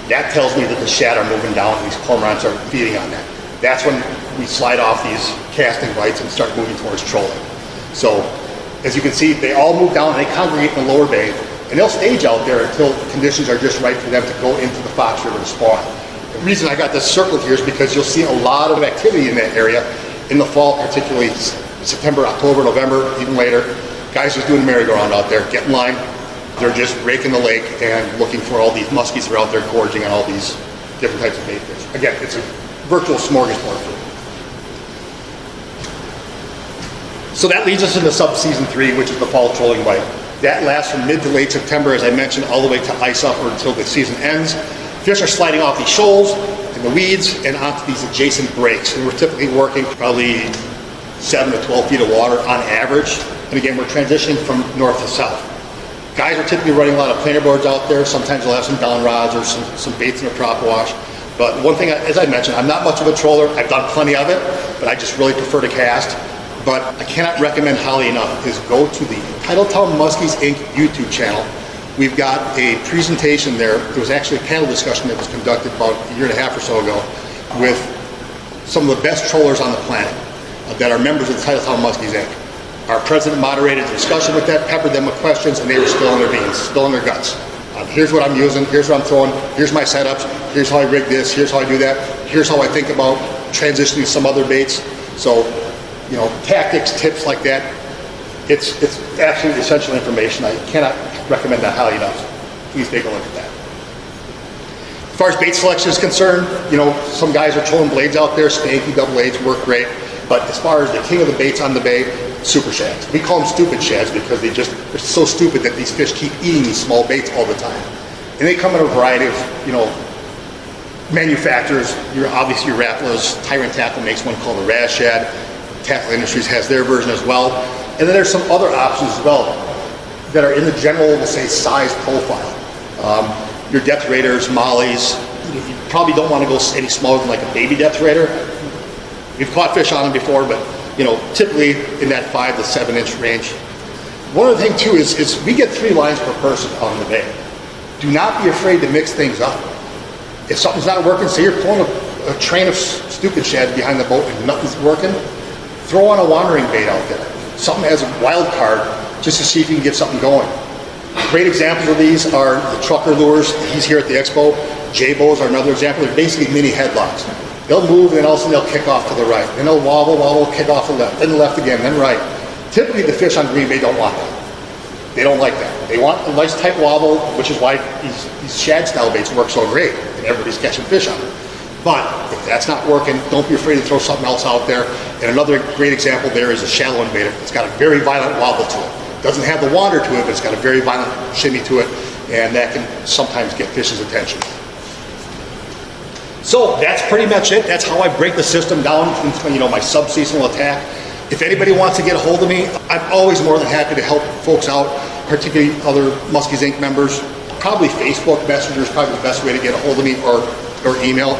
That tells me that the shad are moving down and these cormorants are feeding on that. That's when we slide off these casting bites and start moving towards trolling. So, as you can see, they all move down and they congregate in the lower bay, and they'll stage out there until conditions are just right for them to go into the Fox River to spawn. The reason I got this circled here is because you'll see a lot of activity in that area in the fall, particularly September, October, November, even later. Guys just doing merry-go-round out there, get in line. They're just raking the lake and looking for all these muskies that are out there gorging on all these different types of bait fish. Again, it's a virtual smorgasbord for them. So that leads us into sub-season 3, which is the fall trolling bite. That lasts from mid to late September, as I mentioned, all the way to ice up or until the season ends. Fish are sliding off these shoals and the weeds and onto these adjacent breaks. And we're typically working probably 7 to 12 feet of water on average. And again, we're transitioning from north to south. Guys are typically running a lot of planer boards out there. Sometimes they'll have some down rods or some baits in a prop wash. But one thing, as I mentioned, I'm not much of a troller. I've done plenty of it, but I just really prefer to cast. But I cannot recommend highly enough is go to the Titletown Muskies Inc. YouTube channel. We've got a presentation there. There was actually a panel discussion that was conducted about a year and a half or so ago with some of the best trollers on the planet that are members of the Titletown Muskies Inc. Our president moderated the discussion with that, peppered them with questions, and they were spilling their beans, spilling their guts. Here's what I'm using, here's what I'm throwing, here's my setups, here's how I rig this, here's how I do that, here's how I think about transitioning some other baits. So, tactics, tips like that, it's absolutely essential information. I cannot recommend that highly enough. Please take a look at that. As far as bait selection is concerned, some guys are trolling blades out there, spanky double A's work great. But as far as the king of the baits on the bay, super shads. We call them stupid shads because they're so stupid that these fish keep eating these small baits all the time. And they come in a variety of, manufacturers. Obviously your Rapalas, Tyrant Tackle makes one called the Raz Shad. Tackle Industries has their version as well. And then there's some other options as well. that are in the general, we'll say, size profile. Your death raters, mollies, you probably don't want to go any smaller than like a baby death rater. We've caught fish on them before, but typically in that 5 to 7 inch range. One other thing too is we get 3 lines per person on the bay. Do not be afraid to mix things up. If something's not working, say you're pulling a train of stupid shad behind the boat and nothing's working, throw on a wandering bait out there. Something as a wild card, just to see if you can get something going. Great examples of these are the trucker lures. He's here at the expo. J-bows are another example. They're basically mini headlocks. They'll move and then all of a sudden they'll kick off to the right. Then they'll wobble, kick off to the left, then the left again, then right. Typically the fish on Green Bay don't want that. They don't like that. They want a nice tight wobble, which is why these shad style baits work so great and everybody's catching fish on them. But if that's not working, don't be afraid to throw something else out there. And another great example there is a shallow invader. It's got a very violent wobble to it. Doesn't have the wander to it, but it's got a very violent shimmy to it, and that can sometimes get fish's attention. So that's pretty much it. That's how I break the system down into my sub-seasonal attack. If anybody wants to get a hold of me, I'm always more than happy to help folks out, particularly other Muskies Inc. members. Probably Facebook Messenger is probably the best way to get a hold of me, or email.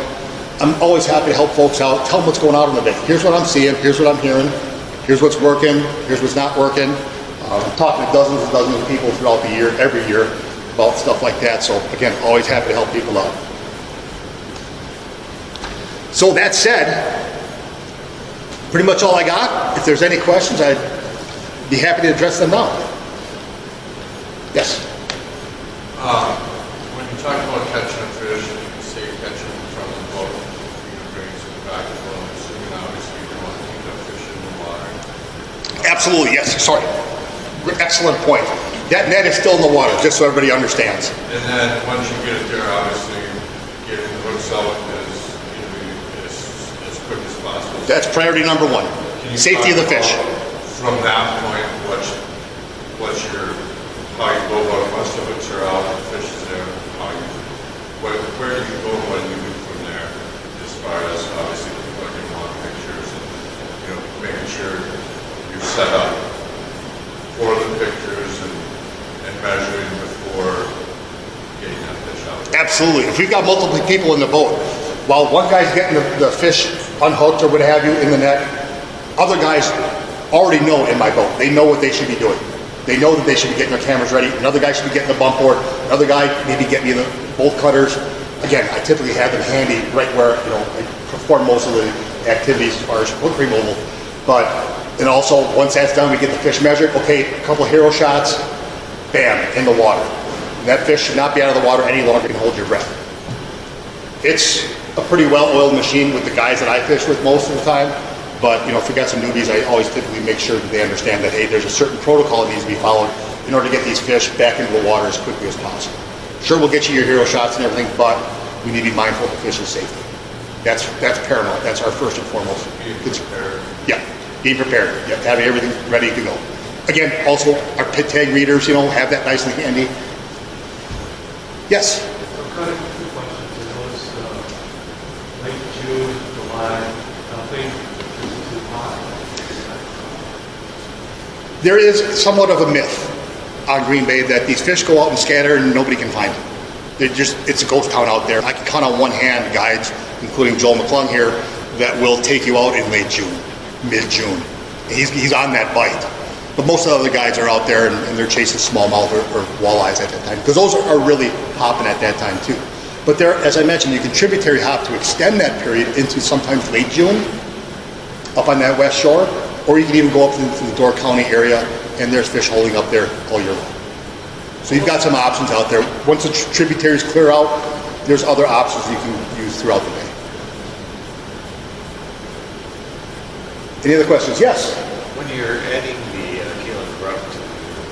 I'm always happy to help folks out, tell them what's going on in the bay. Here's what I'm seeing, here's what I'm hearing, here's what's working, here's what's not working. I'm talking to dozens and dozens of people throughout the year, every year, about stuff like that. So again, always happy to help people out. So that said, pretty much all I got. If there's any questions, I'd be happy to address them now. Yes? When you talk about catching a fish, you say catching them from the boat, you bring some back to the boat, assuming obviously you don't want to keep that fish in the water. Absolutely, yes, sorry. Excellent point. That net is still in the water, just so everybody understands. And then once you get it there, obviously getting the hooks out as quick as possible. That's priority number 1. Safety of the fish. From that point, how you go about it, once the hooks are out, the fish is there, where do you go, what do you do from there, as far as obviously looking at pictures and making sure you're set up for the pictures and measuring before getting that fish out. Absolutely. If we've got multiple people in the boat, while one guy's getting the fish unhooked or what have you in the net, other guys already know in my boat. They know what they should be doing. They know that they should be getting their cameras ready. Another guy should be getting the bump board. Another guy maybe getting me the bolt cutters. Again, I typically have them handy right where I perform most of the activities as far as hook removal. And also, once that's done, we get the fish measured. Okay, a couple hero shots, bam, in the water. And that fish should not be out of the water any longer. You can hold your breath. It's a pretty well-oiled machine with the guys that I fish with most of the time. But if we got some newbies, I always typically make sure that they understand that, hey, there's a certain protocol that needs to be followed in order to get these fish back into the water as quickly as possible. Sure, we'll get you your hero shots and everything, but we need to be mindful of the fish's safety. That's paramount. That's our first and foremost. Being prepared. Yeah, being prepared. Yeah, having everything ready to go. Again, also our pit tag readers, have that nice and handy. Yes. I've got a few questions. I know it's late June, July. Nothing is too hot. There is somewhat of a myth on Green Bay that these fish go out and scatter and nobody can find them. It's a ghost town out there. I can count on one hand guides, including Joel McClung here, that will take you out in late June, mid-June. He's on that bite. But most of the other guys are out there and they're chasing smallmouth or walleyes at that time, because those are really popping at that time too. But there, as I mentioned, you can tributary hop to extend that period into sometimes late June, up on that west shore, or you can even go up into the Door County area and there's fish holding up there all year long. So you've got some options out there. Once the tributaries clear out, there's other options you can use throughout the day. Any other questions? Yes? When you're adding the kilo grub to the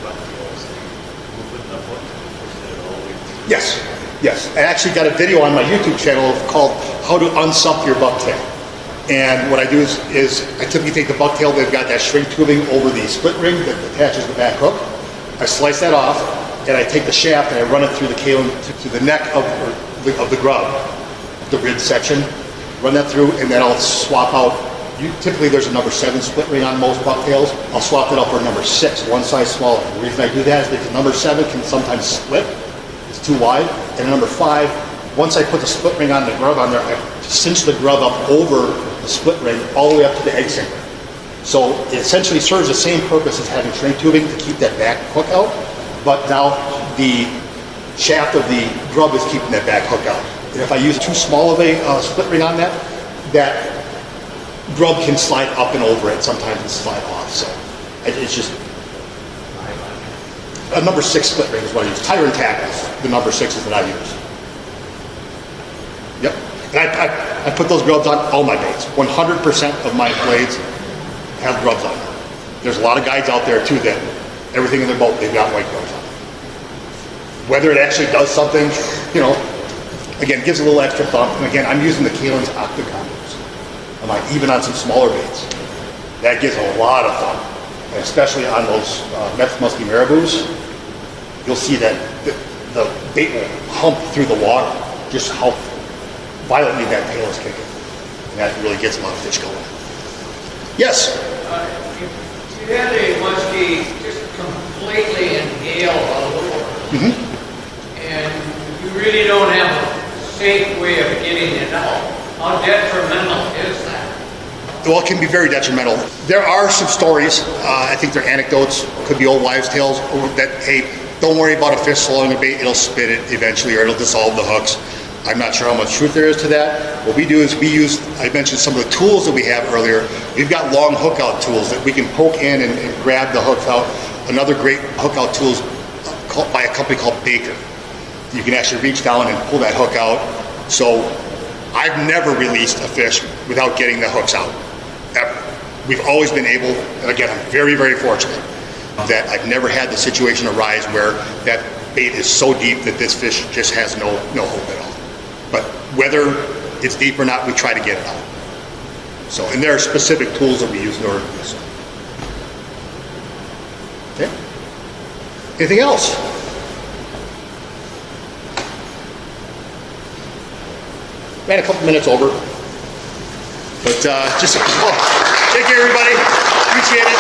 bucktails, you put the hook instead of all the way through? Yes. I actually got a video on my YouTube channel called How to Unsump Your Bucktail. And what I do is I typically take the bucktail, they've got that shrink tubing over the split ring that attaches the back hook. I slice that off, and I take the shaft and I run it through the kaolin to the neck of the grub, the rib section. Run that through, and then I'll swap out Typically there's a number 7 split ring on most bucktails. I'll swap it out for a number 6, one size smaller. The reason I do that is because number 7 can sometimes split. It's too wide. And a number 5, once I put the split ring on the grub on there, I cinch the grub up over the split ring all the way up to the egg sinker. So it essentially serves the same purpose as having shrink tubing to keep that back hook out, but now the shaft of the grub is keeping that back hook out. And if I use too small of a split ring on that, that grub can slide up and over it sometimes and slide off. So it's just a number 6 split ring is what I use. Tire and tackles, the number 6s that I use. Yep. And I put those grubs on all my baits. 100% of my blades have grubs on them. There's a lot of guides out there too that everything in their boat, they've got white grubs on. Whether it actually does something, you know, again, gives a little extra thump. And again, I'm using the Kaelin's Octagon. I'm like, even on some smaller baits. That gives a lot of thump. And especially on those Musky marabous, you'll see that the bait will hump through the water, just how violently that tail is kicking. And that really gets a lot of fish going. Yes? You had a muskie just completely inhale all over. And you really don't have a safe way of getting it out. How detrimental is that? Well, it can be very detrimental. There are some stories, I think they're anecdotes, could be old wives' tales, that, hey, don't worry about a fish swallowing a bait, it'll spit it eventually, or it'll dissolve the hooks. I'm not sure how much truth there is to that. What we do is we use, I mentioned some of the tools that we have earlier. We've got long hook out tools that we can poke in and grab the hooks out. Another great hook out tool is by a company called Baker. You can actually reach down and pull that hook out. So I've never released a fish without getting the hooks out, ever. We've always been able, and again, I'm very, very fortunate that I've never had the situation arise where that bait is so deep that this fish just has no hope at all. But whether it's deep or not, we try to get it out. So, and there are specific tools that we use in order to do so. Okay. Anything else? Ran a couple minutes over. But just, take care, everybody. Appreciate it.